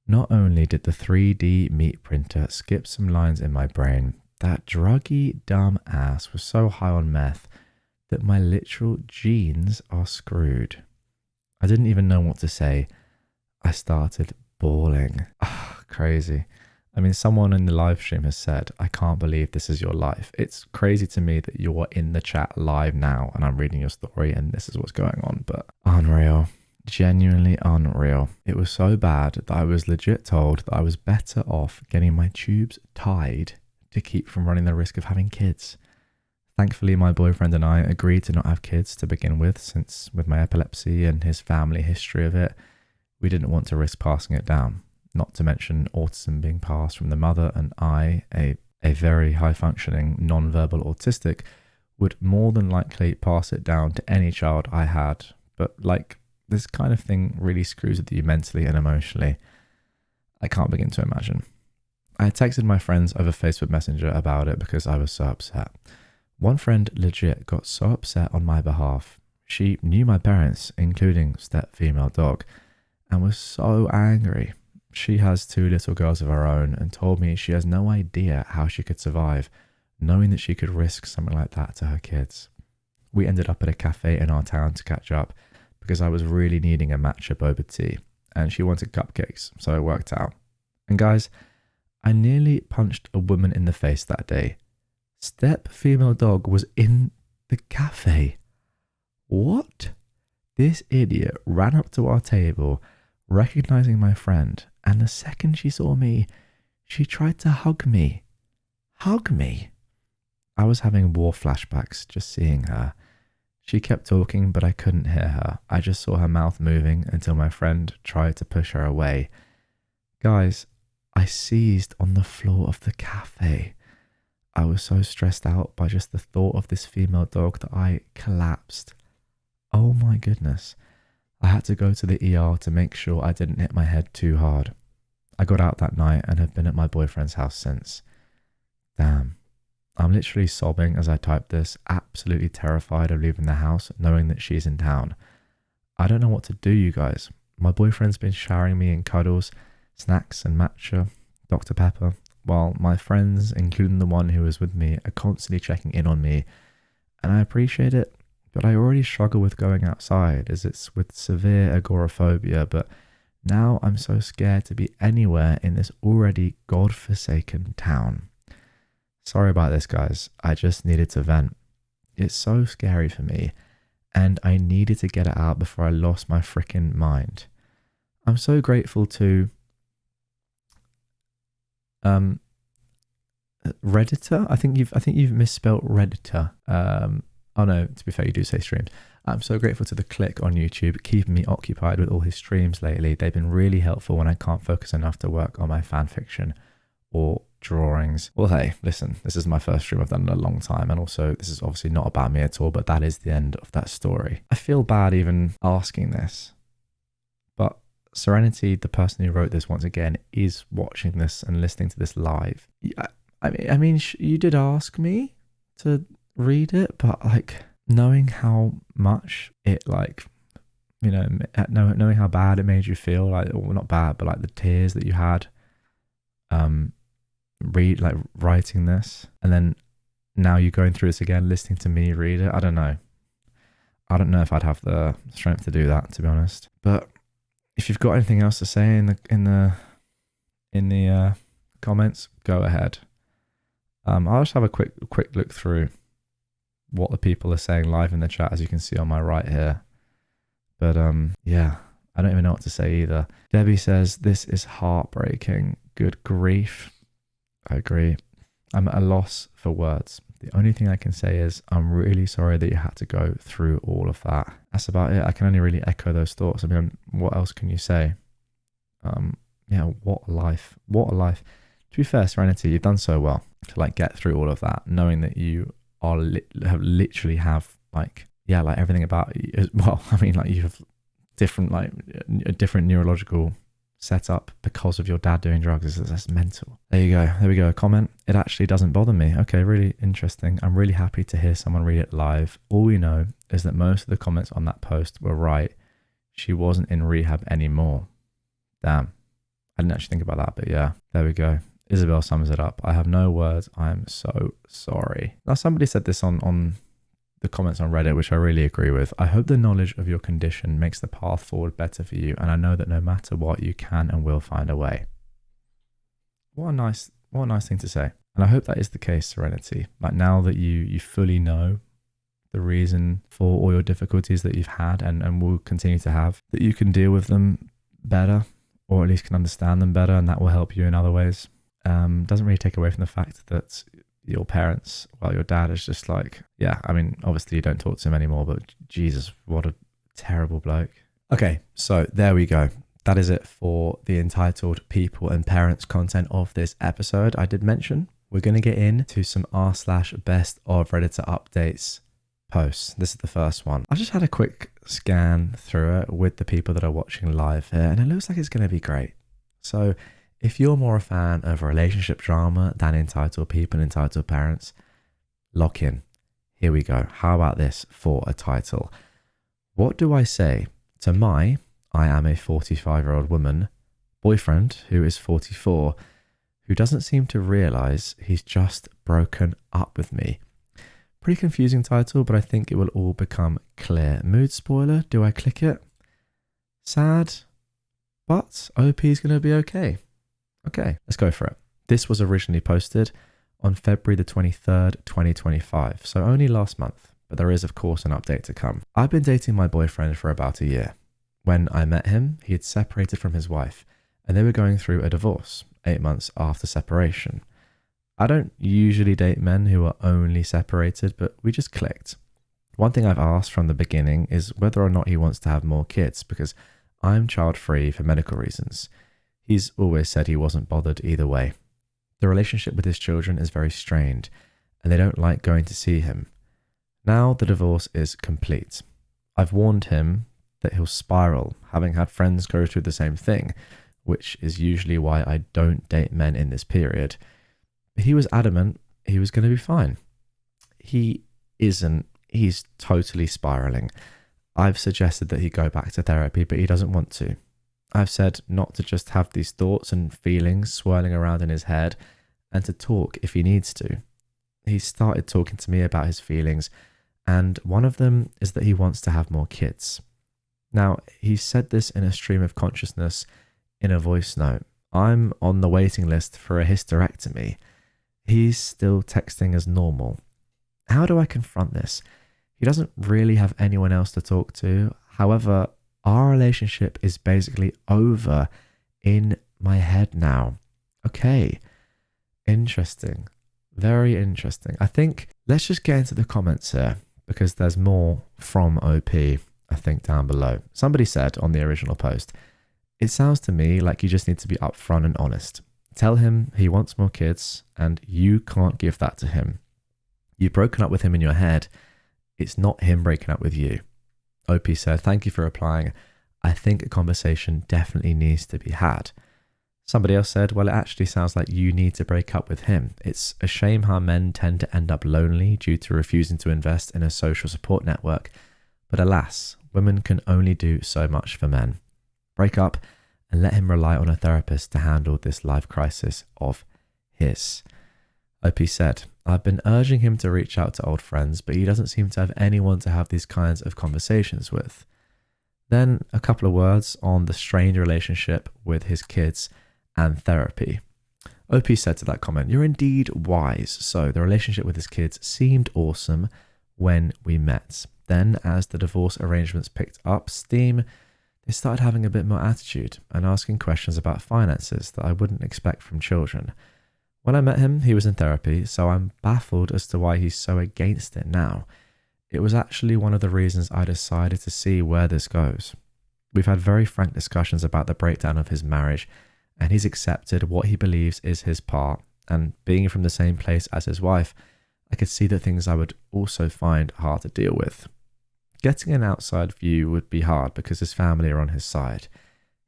Not only did the 3D meat printer skip some lines in my brain, that druggy dumb ass was so high on meth that my literal genes are screwed. I didn't even know what to say. I started bawling. Crazy. I mean, someone in the live stream has said, I can't believe this is your life. It's crazy to me that you're in the chat live now and I'm reading your story and this is what's going on, but unreal. Genuinely unreal. It was so bad that I was legit told that I was better off getting my tubes tied to keep from running the risk of having kids. Thankfully, my boyfriend and I agreed to not have kids to begin with, since with my epilepsy and his family history of it, we didn't want to risk passing it down. Not to mention autism being passed from the mother, and I, a very high-functioning, non-verbal autistic, would more than likely pass it down to any child I had. But like, this kind of thing really screws with you mentally and emotionally. I can't begin to imagine. I had texted my friends over Facebook Messenger about it because I was so upset. One friend legit got so upset on my behalf. She knew my parents, including step-female dog, and was so angry. She has 2 little girls of her own and told me she has no idea how she could survive, knowing that she could risk something like that to her kids. We ended up at a cafe in our town to catch up, because I was really needing a matcha boba tea, and she wanted cupcakes, so it worked out. And guys, I nearly punched a woman in the face that day. Step-female dog was in the cafe. What? This idiot ran up to our table, recognizing my friend, and the second she saw me, She tried to hug me. Hug me. I was having war flashbacks just seeing her. She kept talking, but I couldn't hear her. I just saw her mouth moving until my friend tried to push her away. Guys, I seized on the floor of the cafe. I was so stressed out by just the thought of this female dog that I collapsed. Oh my goodness. I had to go to the ER to make sure I didn't hit my head too hard. I got out that night and have been at my boyfriend's house since. Damn. I'm literally sobbing as I type this, absolutely terrified of leaving the house, knowing that she's in town. I don't know what to do, you guys. My boyfriend's been showering me in cuddles, snacks and matcha, Dr. Pepper, while my friends, including the one who was with me, are constantly checking in on me. And I appreciate it, but I already struggle with going outside as it's with severe agoraphobia, but now I'm so scared to be anywhere in this already godforsaken town. Sorry about this, guys. I just needed to vent. It's so scary for me, and I needed to get it out before I lost my freaking mind. I'm so grateful to Redditor. I think you've misspelled Redditor. Oh no, to be fair, you do say streams. I'm so grateful to the Click on YouTube, keeping me occupied with all his streams lately. They've been really helpful when I can't focus enough to work on my fan fiction or drawings. Well, hey, listen, this is my first stream I've done in a long time, and also this is obviously not about me at all, but that is the end of that story. I feel bad even asking this, but Serenity, the person who wrote this, once again, is watching this and listening to this live. I mean, you did ask me to read it, but like knowing how much it, like, you know, knowing how bad it made you feel, like, or not bad, but like the tears that you had, writing this, and then now you're going through this again, listening to me read it. I don't know if I'd have the strength to do that, to be honest. But if you've got anything else to say in the comments, go ahead. I'll just have a quick look through what the people are saying live in the chat, as you can see on my right here. But yeah, I don't even know what to say either. Debbie says, this is heartbreaking. Good grief. I agree. I'm at a loss for words. The only thing I can say is I'm really sorry that you had to go through all of that. That's about it. I can only really echo those thoughts. I mean, what else can you say? Yeah, what a life. What a life. To be fair, Serenity, you've done so well to like get through all of that, knowing that you are literally have like everything about you. Well, I mean, like you have different, like a different neurological setup because of your dad doing drugs. That's mental. There you go. There we go. A comment. It actually doesn't bother me. Okay, really interesting. I'm really happy to hear someone read it live. All we know is that most of the comments on that post were right. She wasn't in rehab anymore. Damn. I didn't actually think about that, but yeah, there we go. Isabel sums it up. I have no words. I am so sorry. Now, somebody said this on the comments on Reddit, which I really agree with. I hope the knowledge of your condition makes the path forward better for you, and I know that no matter what, you can and will find a way. What a nice thing to say. And I hope that is the case, Serenity. Like, now that you fully know the reason for all your difficulties that you've had and will continue to have, that you can deal with them better, or at least can understand them better, and that will help you in other ways. Doesn't really take away from the fact that your parents, well, your dad is just like, yeah, I mean, obviously you don't talk to him anymore, but Jesus, what a terrible bloke. Okay, so there we go. That is it for the entitled people and parents content of this episode. I did mention we're going to get into some r/best of Redditor updates posts. This is the first one. I just had a quick scan through it with the people that are watching live here, and it looks like it's going to be great. So if you're more a fan of relationship drama than entitled people and entitled parents, lock in. Here we go. How about this for a title? What do I say to my, I am a 45-year-old woman, boyfriend who is 44, who doesn't seem to realize he's just broken up with me? Pretty confusing title, but I think it will all become clear. Mood spoiler, do I click it? Sad, but OP is going to be okay. Okay, let's go for it. This was originally posted on February the 23rd, 2025, so only last month, but there is of course an update to come. I've been dating my boyfriend for about a year. When I met him, he had separated from his wife, and they were going through a divorce, 8 months after separation. I don't usually date men who are only separated, but we just clicked. One thing I've asked from the beginning is whether or not he wants to have more kids, because I'm child-free for medical reasons. He's always said he wasn't bothered either way. The relationship with his children is very strained, and they don't like going to see him. Now the divorce is complete. I've warned him that he'll spiral, having had friends go through the same thing, which is usually why I don't date men in this period. But he was adamant he was going to be fine. He isn't. He's totally spiraling. I've suggested that he go back to therapy, but he doesn't want to. I've said not to just have these thoughts and feelings swirling around in his head, and to talk if he needs to. He started talking to me about his feelings, and one of them is that he wants to have more kids. Now, he said this in a stream of consciousness in a voice note. I'm on the waiting list for a hysterectomy. He's still texting as normal. How do I confront this? He doesn't really have anyone else to talk to. However, our relationship is basically over in my head now. Okay, interesting. Very interesting. I think let's just get into the comments here, because there's more from OP, I think, down below. Somebody said on the original post, it sounds to me like you just need to be upfront and honest. Tell him he wants more kids and you can't give that to him. You've broken up with him in your head. It's not him breaking up with you. OP said, thank you for replying. I think a conversation definitely needs to be had. Somebody else said, well, it actually sounds like you need to break up with him. It's a shame how men tend to end up lonely due to refusing to invest in a social support network. But alas, women can only do so much for men. Break up and let him rely on a therapist to handle this life crisis of his. OP said, I've been urging him to reach out to old friends, but he doesn't seem to have anyone to have these kinds of conversations with. Then a couple of words on the strained relationship with his kids and therapy. OP said to that comment, you're indeed wise. So the relationship with his kids seemed awesome when we met. Then as the divorce arrangements picked up steam, they started having a bit more attitude and asking questions about finances that I wouldn't expect from children. When I met him, he was in therapy, so I'm baffled as to why he's so against it now. It was actually one of the reasons I decided to see where this goes. We've had very frank discussions about the breakdown of his marriage, and he's accepted what he believes is his part, and being from the same place as his wife, I could see the things I would also find hard to deal with. Getting an outside view would be hard because his family are on his side.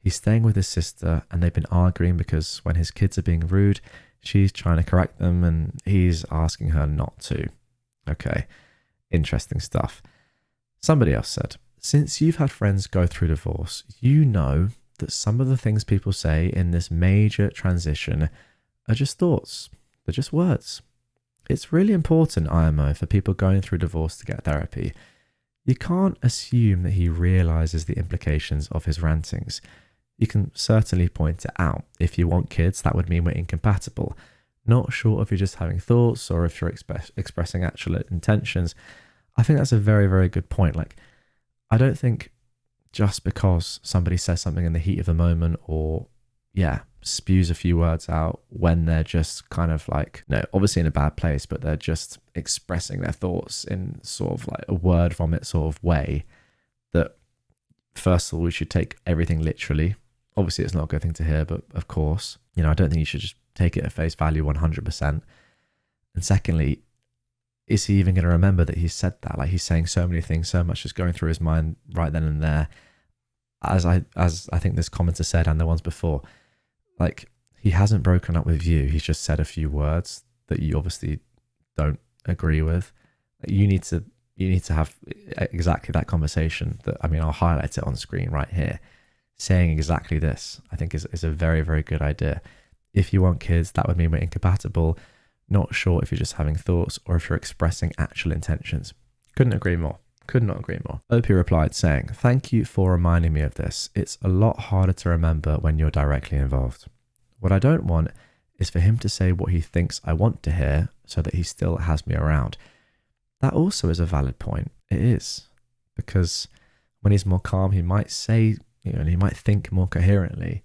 He's staying with his sister, and they've been arguing because when his kids are being rude, she's trying to correct them and he's asking her not to. Okay, interesting stuff. Somebody else said, since you've had friends go through divorce, you know that some of the things people say in this major transition are just thoughts. They're just words. It's really important, IMO, for people going through divorce to get therapy. You can't assume that he realizes the implications of his rantings. You can certainly point it out. If you want kids, that would mean we're incompatible. Not sure if you're just having thoughts or if you're expressing actual intentions. I think that's a very, very good point. Like, I don't think just because somebody says something in the heat of the moment or, spews a few words out when they're just kind of like, obviously in a bad place, but they're just expressing their thoughts in sort of like a word vomit sort of way, that first of all, we should take everything literally. Obviously, it's not a good thing to hear, but of course, I don't think you should just take it at face value 100%. And secondly, is he even going to remember that he said that? Like, he's saying so many things, so much is going through his mind right then and there. As I think this commenter said, and the ones before, like, he hasn't broken up with you. He's just said a few words that you obviously don't agree with. You need to have exactly that conversation. I'll highlight it on screen right here. Saying exactly this, I think, is a very, very good idea. If you want kids, that would mean we're incompatible. Not sure if you're just having thoughts or if you're expressing actual intentions. Couldn't agree more. Could not agree more. OP replied saying, thank you for reminding me of this. It's a lot harder to remember when you're directly involved. What I don't want is for him to say what he thinks I want to hear so that he still has me around. That also is a valid point. It is. Because when he's more calm, he might say, he might think more coherently.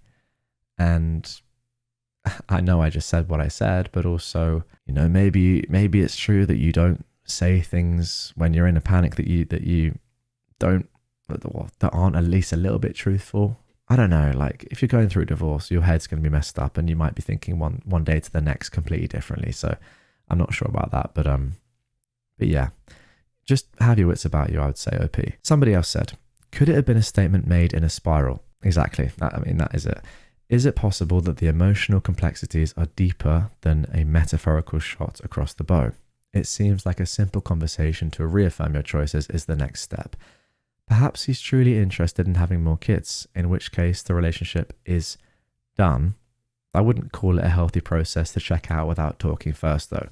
And I know I just said what I said, but also, maybe it's true that you don't say things when you're in a panic that you don't, that aren't at least a little bit truthful. I don't know, like if you're going through a divorce, your head's going to be messed up and you might be thinking one day to the next completely differently. So I'm not sure about that, but yeah, just have your wits about you, I would say, OP. Somebody else said, could it have been a statement made in a spiral? Exactly. That is it. Is it possible that the emotional complexities are deeper than a metaphorical shot across the bow? It seems like a simple conversation to reaffirm your choices is the next step. Perhaps he's truly interested in having more kids, in which case the relationship is done. I wouldn't call it a healthy process to check out without talking first, though.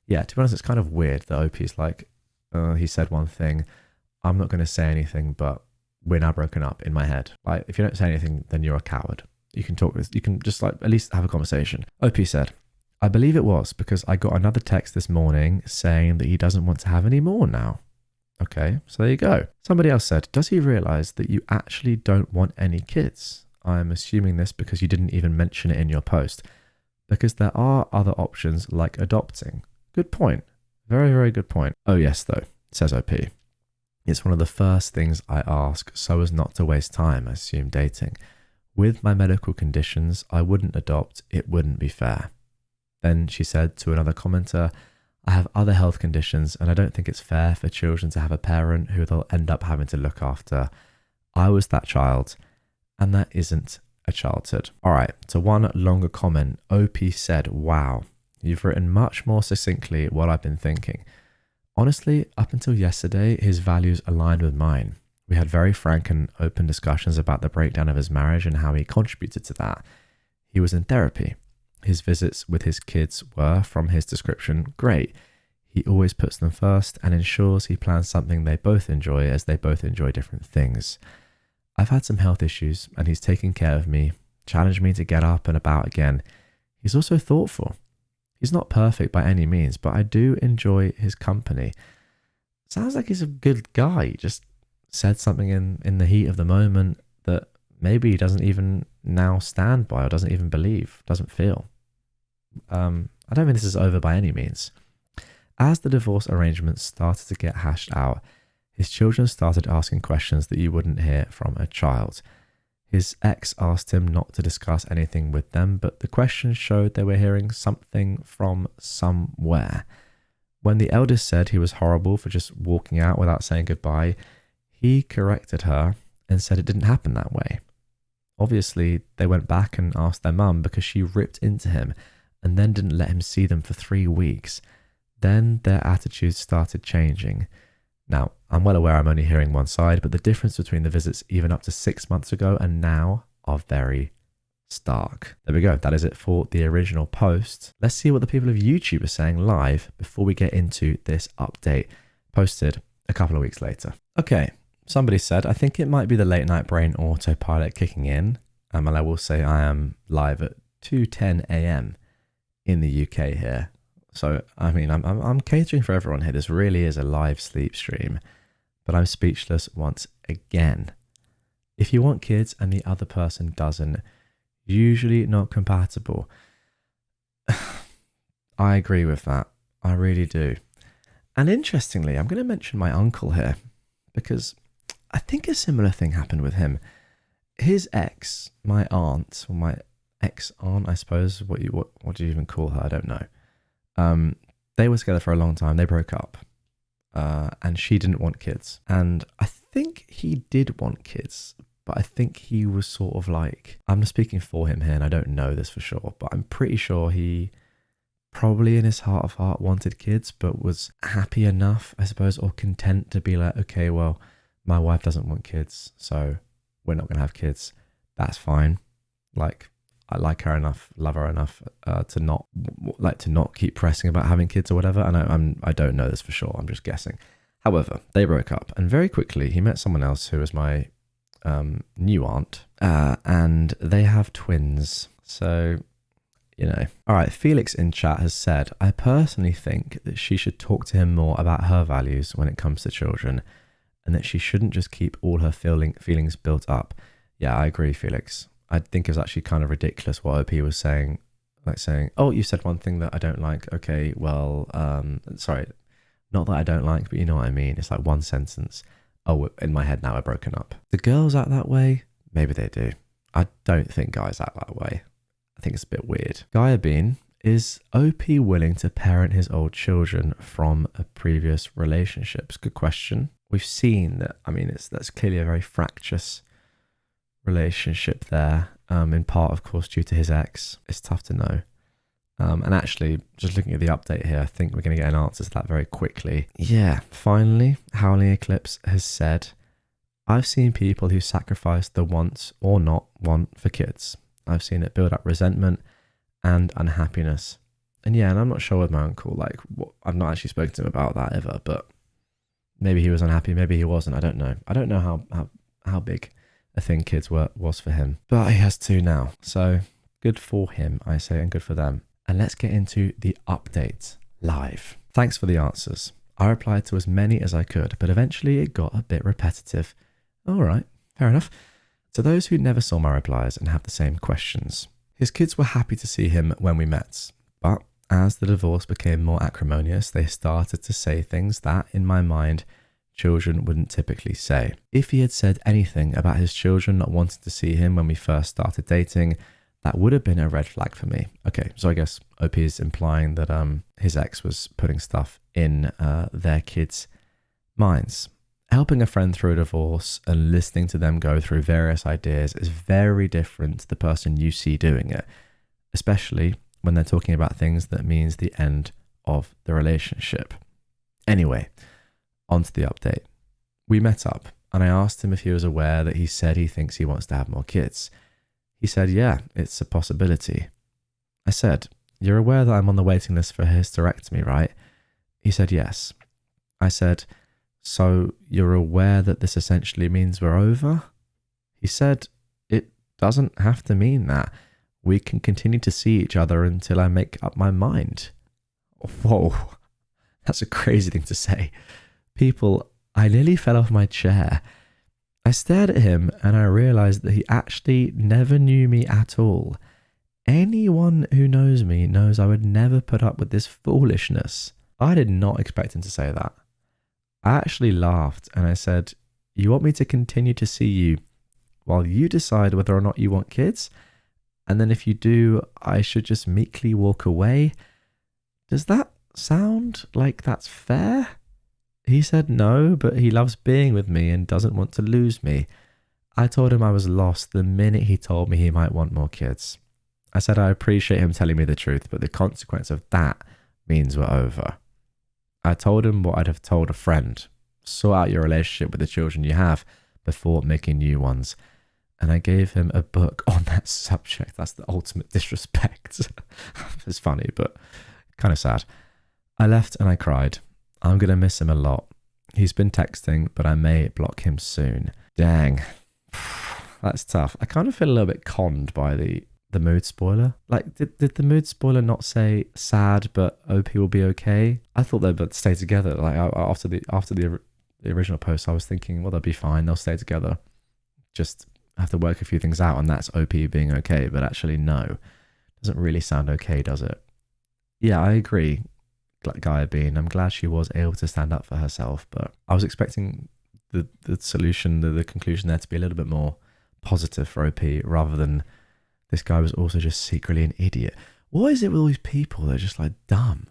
Yeah, to be honest, it's kind of weird that OP's like, he said one thing, I'm not going to say anything, but we're now broken up in my head. Like, if you don't say anything, then you're a coward. You can just like at least have a conversation. OP said, I believe it was because I got another text this morning saying that he doesn't want to have any more now. Okay, so there you go. Somebody else said, does he realize that you actually don't want any kids? I'm assuming this because you didn't even mention it in your post. Because there are other options like adopting. Good point. Very, very good point. Oh yes, though, says OP. It's one of the first things I ask so as not to waste time, I assume dating. With my medical conditions, I wouldn't adopt. It wouldn't be fair. Then she said to another commenter, I have other health conditions and I don't think it's fair for children to have a parent who they'll end up having to look after. I was that child and that isn't a childhood. All right, to one longer comment, OP said, wow, you've written much more succinctly what I've been thinking. Honestly, up until yesterday, his values aligned with mine. We had very frank and open discussions about the breakdown of his marriage and how he contributed to that. He was in therapy. His visits with his kids were, from his description, great. He always puts them first and ensures he plans something they both enjoy as they both enjoy different things. I've had some health issues and he's taken care of me, challenged me to get up and about again. He's also thoughtful. He's not perfect by any means, but I do enjoy his company. Sounds like he's a good guy. He just said something in the heat of the moment that maybe he doesn't even now stand by or doesn't even believe, doesn't feel. I don't mean this is over by any means. As the divorce arrangements started to get hashed out, his children started asking questions that you wouldn't hear from a child. His ex asked him not to discuss anything with them, but the questions showed they were hearing something from somewhere. When the eldest said he was horrible for just walking out without saying goodbye, he corrected her and said it didn't happen that way. Obviously, they went back and asked their mum because she ripped into him and then didn't let him see them for 3 weeks. Then their attitudes started changing. Now, I'm well aware I'm only hearing one side, but the difference between the visits even up to 6 months ago and now are very stark. There we go. That is it for the original post. Let's see what the people of YouTube are saying live before we get into this update posted a couple of weeks later. Okay, somebody said, I think it might be the late night brain autopilot kicking in. And I will say I am live at 2:10 a.m. in the UK here. So, I mean, I'm catering for everyone here. This really is a live sleep stream, but I'm speechless once again. If you want kids and the other person doesn't, usually not compatible. I agree with that. I really do. And interestingly, I'm going to mention my uncle here because I think a similar thing happened with him. His ex, my aunt, or my ex-aunt, I suppose, what do you even call her? I don't know. They were together for a long time. They broke up, and she didn't want kids. And I think he did want kids, but I think he was sort of like, I'm speaking for him here, and I don't know this for sure, but I'm pretty sure he probably in his heart of heart wanted kids, but was happy enough, I suppose, or content to be like, okay, well, my wife doesn't want kids, so we're not going to have kids. That's fine. Like, I like her enough, love her enough to not keep pressing about having kids or whatever. And I don't know this for sure. I'm just guessing. However, they broke up, and very quickly he met someone else who was my new aunt, and they have twins. So, all right. Felix in chat has said, I personally think that she should talk to him more about her values when it comes to children, and that she shouldn't just keep all her feelings built up. Yeah, I agree, Felix. I think it was actually kind of ridiculous what OP was saying like saying, oh, you said one thing that I don't like. Okay, well, sorry, not that I don't like, but you know what I mean. It's like one sentence. Oh, in my head now, we're broken up. Do girls act that way? Maybe they do. I don't think guys act that way. I think it's a bit weird. Gaia Bean, is OP willing to parent his old children from a previous relationships? Good question. We've seen that, I mean, that's clearly a very fractious relationship there, in part, of course, due to his ex. It's tough to know. And actually, just looking at the update here, I think we're going to get an answer to that very quickly. Yeah, finally, Howling Eclipse has said, I've seen people who sacrifice the want or not want for kids. I've seen it build up resentment and unhappiness. And yeah, and I'm not sure with my uncle, like, I've not actually spoken to him about that ever, but maybe he was unhappy, maybe he wasn't, I don't know. I don't know how big a thing kids was for him, but he has two now. So good for him, I say, and good for them. And let's get into the update live. Thanks for the answers. I replied to as many as I could, but eventually it got a bit repetitive. All right, fair enough. To those who never saw my replies and have the same questions, his kids were happy to see him when we met, but as the divorce became more acrimonious, they started to say things that, in my mind, children wouldn't typically say. If he had said anything about his children not wanting to see him when we first started dating, that would have been a red flag for me. Okay, so I guess OP is implying that his ex was putting stuff in their kids' minds. Helping a friend through a divorce and listening to them go through various ideas is very different to the person you see doing it, especially when they're talking about things that means the end of the relationship. Anyway, on to the update. We met up and I asked him if he was aware that he said he thinks he wants to have more kids. He said, yeah, it's a possibility. I said, you're aware that I'm on the waiting list for a hysterectomy, right? He said, yes. I said, so you're aware that this essentially means we're over? He said, it doesn't have to mean that. We can continue to see each other until I make up my mind. Whoa, that's a crazy thing to say. People, I nearly fell off my chair. I stared at him and I realized that he actually never knew me at all. Anyone who knows me knows I would never put up with this foolishness. I did not expect him to say that. I actually laughed and I said, you want me to continue to see you while you decide whether or not you want kids? And then if you do, I should just meekly walk away? Does that sound like that's fair? He said no, but he loves being with me and doesn't want to lose me. I told him I was lost the minute he told me he might want more kids. I said I appreciate him telling me the truth, but the consequence of that means we're over. I told him what I'd have told a friend. Sort out your relationship with the children you have before making new ones. And I gave him a book on that subject. That's the ultimate disrespect. It's funny, but kind of sad. I left and I cried. I'm going to miss him a lot. He's been texting, but I may block him soon. Dang. That's tough. I kind of feel a little bit conned by the mood spoiler. Like, did the mood spoiler not say sad, but OP will be okay? I thought they'd stay together. Like, after the original post, I was thinking, well, they'll be fine. They'll stay together. Just have to work a few things out, and that's OP being okay. But actually, no. Doesn't really sound okay, does it? Yeah, I agree. Gaia Bean, I'm glad she was able to stand up for herself, but I was expecting the solution, the conclusion there to be a little bit more positive for OP, rather than this guy was also just secretly an idiot. What is it with all these people that are just like dumb?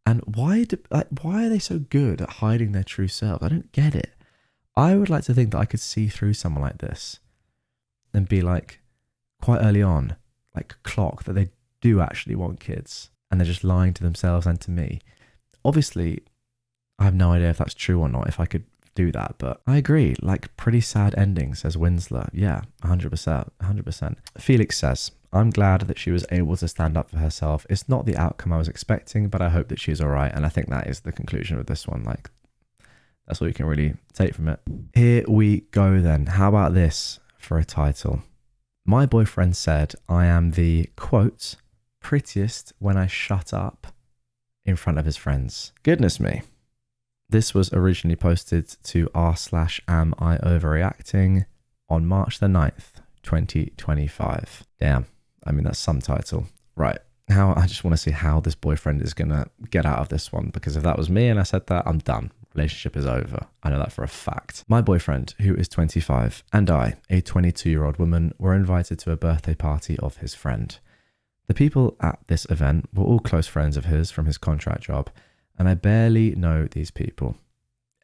And why are they so good at hiding their true selves? I don't get it. I would like to think that I could see through someone like this and be like, quite early on, like clock that they do actually want kids and they're just lying to themselves and to me. Obviously, I have no idea if that's true or not, if I could do that, but I agree, like pretty sad ending, says Winsler. Yeah, 100%. Felix says, I'm glad that she was able to stand up for herself. It's not the outcome I was expecting, but I hope that she's all right. And I think that is the conclusion of this one. Like, that's all you can really take from it. Here we go then. How about this for a title? My boyfriend said I am the, quote, prettiest when I shut up in front of his friends. Goodness me. This was originally posted to r/AmIOverreacting on March the 9th, 2025. Damn. I mean, that's some title. right, how I just want to see how this boyfriend is going to get out of this one, because if that was me and I said that, I'm done. Relationship is over. I know that for a fact. My boyfriend, who is 25, and I, a 22-year-old woman, were invited to a birthday party of his friend. The people at this event were all close friends of his from his contract job, and I barely know these people.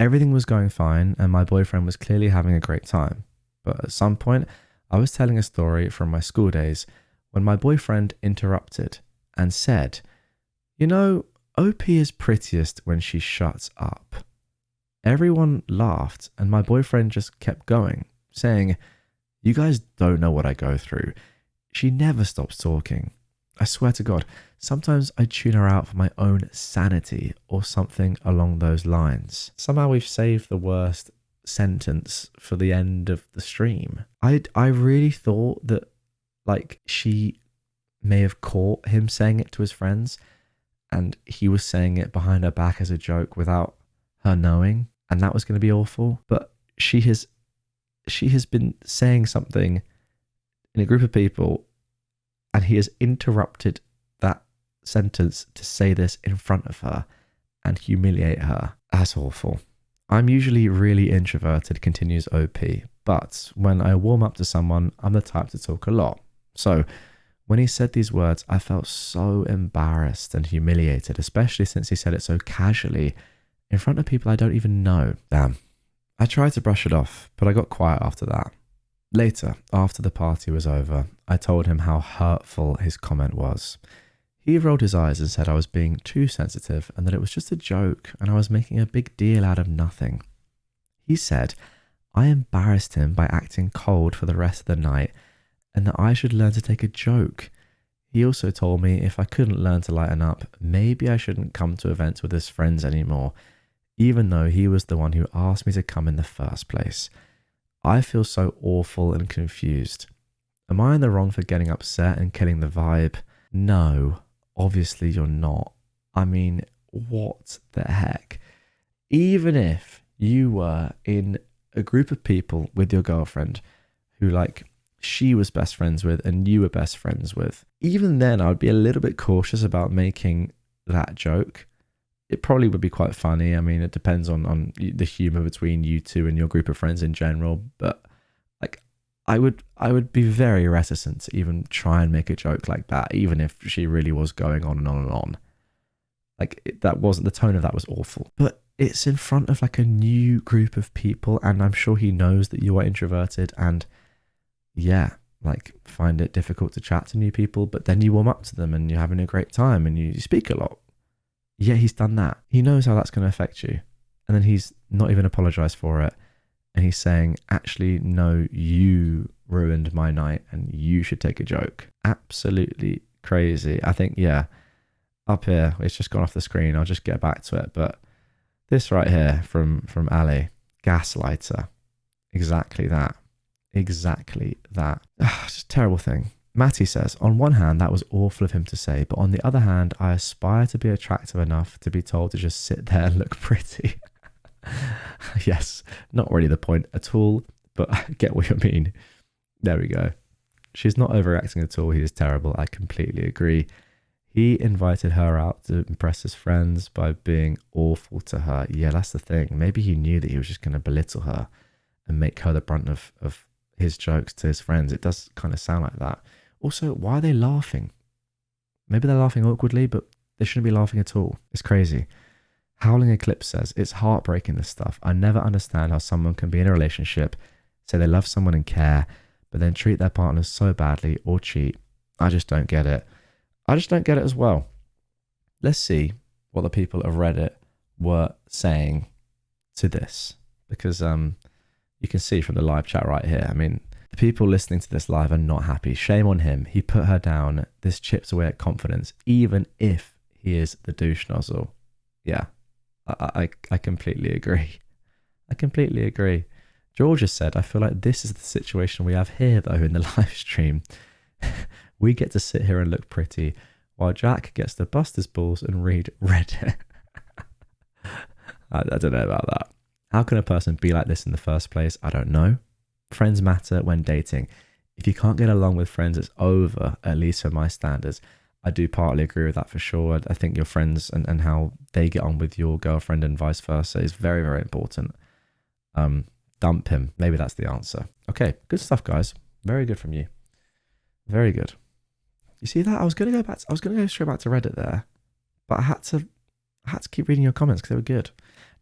Everything was going fine, and my boyfriend was clearly having a great time. But at some point, I was telling a story from my school days when my boyfriend interrupted and said, "You know, OP is prettiest when she shuts up." Everyone laughed, and my boyfriend just kept going, saying, "You guys don't know what I go through. She never stops talking. I swear to God, sometimes I tune her out for my own sanity," or something along those lines. Somehow we've saved the worst sentence for the end of the stream. I really thought that, like, she may have caught him saying it to his friends and he was saying it behind her back as a joke without her knowing, and that was going to be awful. But she has been saying something in a group of people, and he has interrupted that sentence to say this in front of her and humiliate her. That's awful. I'm usually really introverted, continues OP, but when I warm up to someone, I'm the type to talk a lot. So when he said these words, I felt so embarrassed and humiliated, especially since he said it so casually in front of people I don't even know. Damn. I tried to brush it off, but I got quiet after that. Later, after the party was over, I told him how hurtful his comment was. He rolled his eyes and said I was being too sensitive and that it was just a joke and I was making a big deal out of nothing. He said I embarrassed him by acting cold for the rest of the night and that I should learn to take a joke. He also told me if I couldn't learn to lighten up, maybe I shouldn't come to events with his friends anymore, even though he was the one who asked me to come in the first place. I feel so awful and confused. Am I in the wrong for getting upset and killing the vibe? No, obviously you're not. I mean, what the heck? Even if you were in a group of people with your girlfriend who, like, she was best friends with and you were best friends with, even then I would be a little bit cautious about making that joke. It probably would be quite funny. I mean, it depends on the humor between you two and your group of friends in general. But like, I would be very reticent to even try and make a joke like that, even if she really was going on and on and on. Like, that wasn't, the tone of that was awful. But it's in front of like a new group of people, and I'm sure he knows that you are introverted and yeah, like, find it difficult to chat to new people, but then you warm up to them and you're having a great time and you speak a lot. Yeah, he's done that. He knows how that's going to affect you. And then he's not even apologized for it. And he's saying, actually, no, you ruined my night and you should take a joke. Absolutely crazy. I think, yeah, up here, it's just gone off the screen. I'll just get back to it. But this right here from Ali, gaslighter. Exactly that. Exactly that. It's a terrible thing. Matty says, on one hand, that was awful of him to say, but on the other hand, I aspire to be attractive enough to be told to just sit there and look pretty. Yes, not really the point at all, but I get what you mean. There we go. She's not overacting at all. He is terrible. I completely agree. He invited her out to impress his friends by being awful to her. Yeah, that's the thing. Maybe he knew that he was just going to belittle her and make her the brunt of his jokes to his friends. It does kind of sound like that. Also, why are they laughing? Maybe they're laughing awkwardly, but they shouldn't be laughing at all. It's crazy. Howling Eclipse says, it's heartbreaking, this stuff. I never understand how someone can be in a relationship, say they love someone and care, but then treat their partners so badly or cheat. I just don't get it. I just don't get it as well. Let's see what the people of Reddit were saying to this, because you can see from the live chat right here. I mean, the people listening to this live are not happy. Shame on him. He put her down. This chips away at confidence, even if he is the douche nozzle. Yeah, I completely agree. I completely agree. George has said, I feel like this is the situation we have here, though, in the live stream. We get to sit here and look pretty, while Jack gets to bust his balls and read Reddit. I don't know about that. How can a person be like this in the first place? I don't know. Friends matter when dating. If you can't get along with friends, it's over, at least for my standards. I do partly agree with that for sure. I think your friends and how they get on with your girlfriend and vice versa is very, very important. Dump him. Maybe that's the answer. Okay, good stuff, guys. Very good from you. Very good. You see that? I was gonna go straight back to Reddit there, but I had to keep reading your comments because they were good.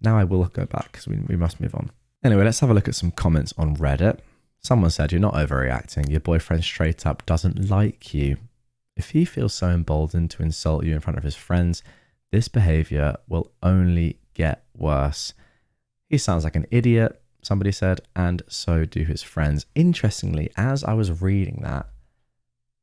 Now I will go back because we must move on. Anyway, let's have a look at some comments on Reddit. Someone said, "You're not overreacting. Your boyfriend straight up doesn't like you. If he feels so emboldened to insult you in front of his friends, this behavior will only get worse. He sounds like an idiot," somebody said, "and so do his friends." Interestingly, as I was reading that,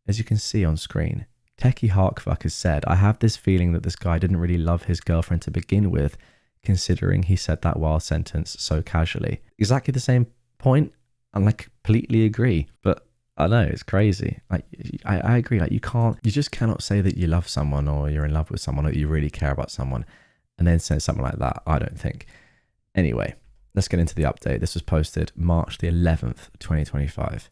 as you can see on screen, Techie Harkfuck has said, "I have this feeling that this guy didn't really love his girlfriend to begin with, considering he said that wild sentence so casually." Exactly the same point, and I completely agree. But I know it's crazy. Like I agree. Like you just cannot say that you love someone or you're in love with someone or you really care about someone, and then say something like that. I don't think. Anyway, let's get into the update. This was posted March the 11th, 2025.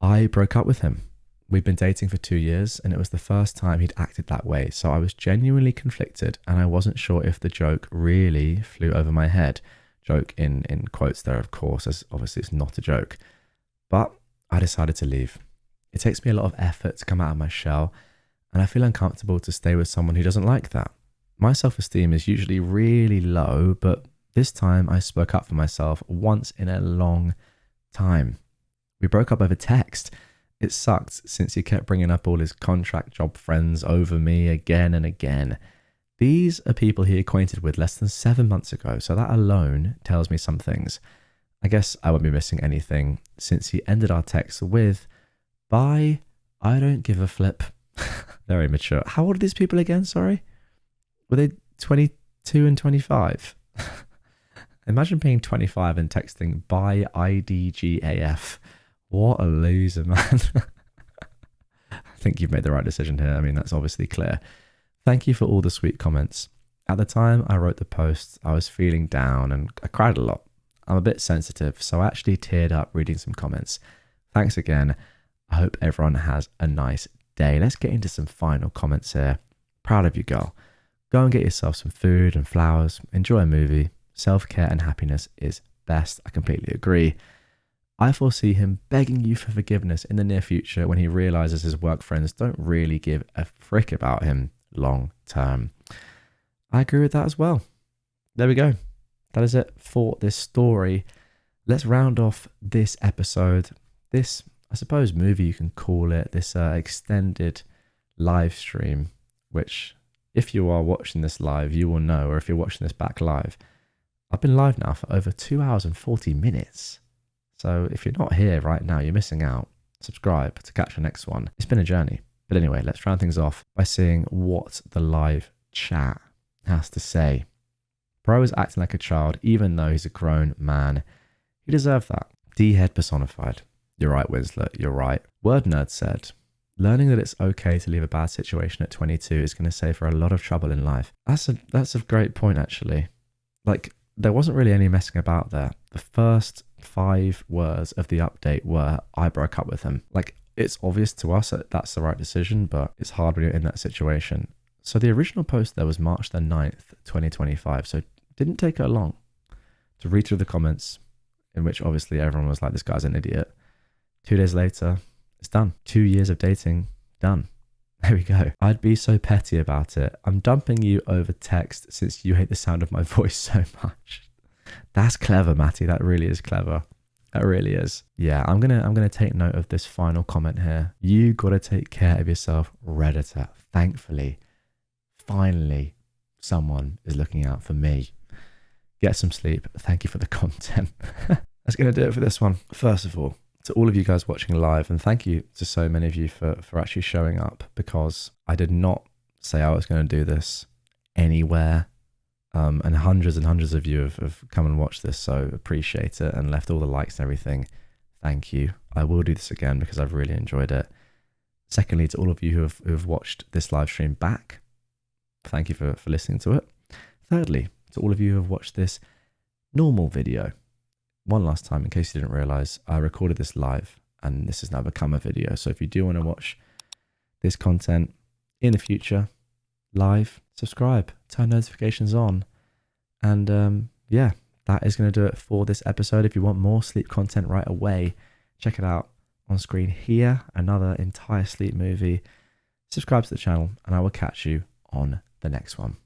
I broke up with him. We'd been dating for 2 years and it was the first time he'd acted that way. So I was genuinely conflicted and I wasn't sure if the joke really flew over my head. Joke in quotes there, of course, as obviously it's not a joke. But I decided to leave. It takes me a lot of effort to come out of my shell and I feel uncomfortable to stay with someone who doesn't like that. My self-esteem is usually really low, but this time I spoke up for myself once in a long time. We broke up over text. It sucked since he kept bringing up all his contract job friends over me again and again. These are people he acquainted with less than 7 months ago, so that alone tells me some things. I guess I won't be missing anything since he ended our text with, "Bye, I don't give a flip." Very mature. How old are these people again, sorry? Were they 22 and 25? Imagine being 25 and texting "Bye IDGAF." What a loser, man. I think you've made the right decision here. I mean, that's obviously clear. Thank you for all the sweet comments. At the time I wrote the post, I was feeling down and I cried a lot. I'm a bit sensitive, so I actually teared up reading some comments. Thanks again. I hope everyone has a nice day. Let's get into some final comments here. Proud of you, girl. Go and get yourself some food and flowers. Enjoy a movie. Self-care and happiness is best. I completely agree. I foresee him begging you for forgiveness in the near future when he realizes his work friends don't really give a frick about him long term. I agree with that as well. There we go. That is it for this story. Let's round off this episode. This, I suppose, movie you can call it, this extended live stream, which if you are watching this live, you will know, or if you're watching this back live, I've been live now for over 2 hours and 40 minutes. So if you're not here right now, you're missing out. Subscribe to catch the next one. It's been a journey. But anyway, let's round things off by seeing what the live chat has to say. Bro is acting like a child, even though he's a grown man. He deserved that. D-head personified. You're right, Winslet. You're right. Word Nerd said, learning that it's okay to leave a bad situation at 22 is going to save her a lot of trouble in life. That's a great point, actually. Like, there wasn't really any messing about there. The first 5 words of the update were, "I broke up with him." Like, it's obvious to us that that's the right decision, but it's hard when you're in that situation. So the original post there was March the 9th, 2025. So it didn't take her long to read through the comments, in which obviously everyone was like, this guy's an idiot. 2 days later, it's done. 2 years of dating, done. There we go. I'd be so petty about it. I'm dumping you over text since you hate the sound of my voice so much. That's clever, Matty. That really is clever. That really is. Yeah, I'm gonna take note of this final comment here. You gotta take care of yourself, Redditor. Thankfully, finally, someone is looking out for me. Get some sleep. Thank you for the content. That's gonna do it for this one. First of all, to all of you guys watching live, and thank you to so many of you for actually showing up, because I did not say I was going to do this anywhere, and hundreds of you have come and watched this, so appreciate it, and left all the likes and everything. Thank you. I will do this again because I've really enjoyed it. Secondly, to all of you who have watched this live stream back, thank you for listening to it. Thirdly, to all of you who have watched this normal video, one last time, in case you didn't realize, I recorded this live and this has now become a video. So if you do want to watch this content, in the future, live, subscribe, turn notifications on. And yeah, that is going to do it for this episode. If you want more sleep content right away, check it out on screen here. Another entire sleep movie. Subscribe to the channel, and I will catch you on the next one.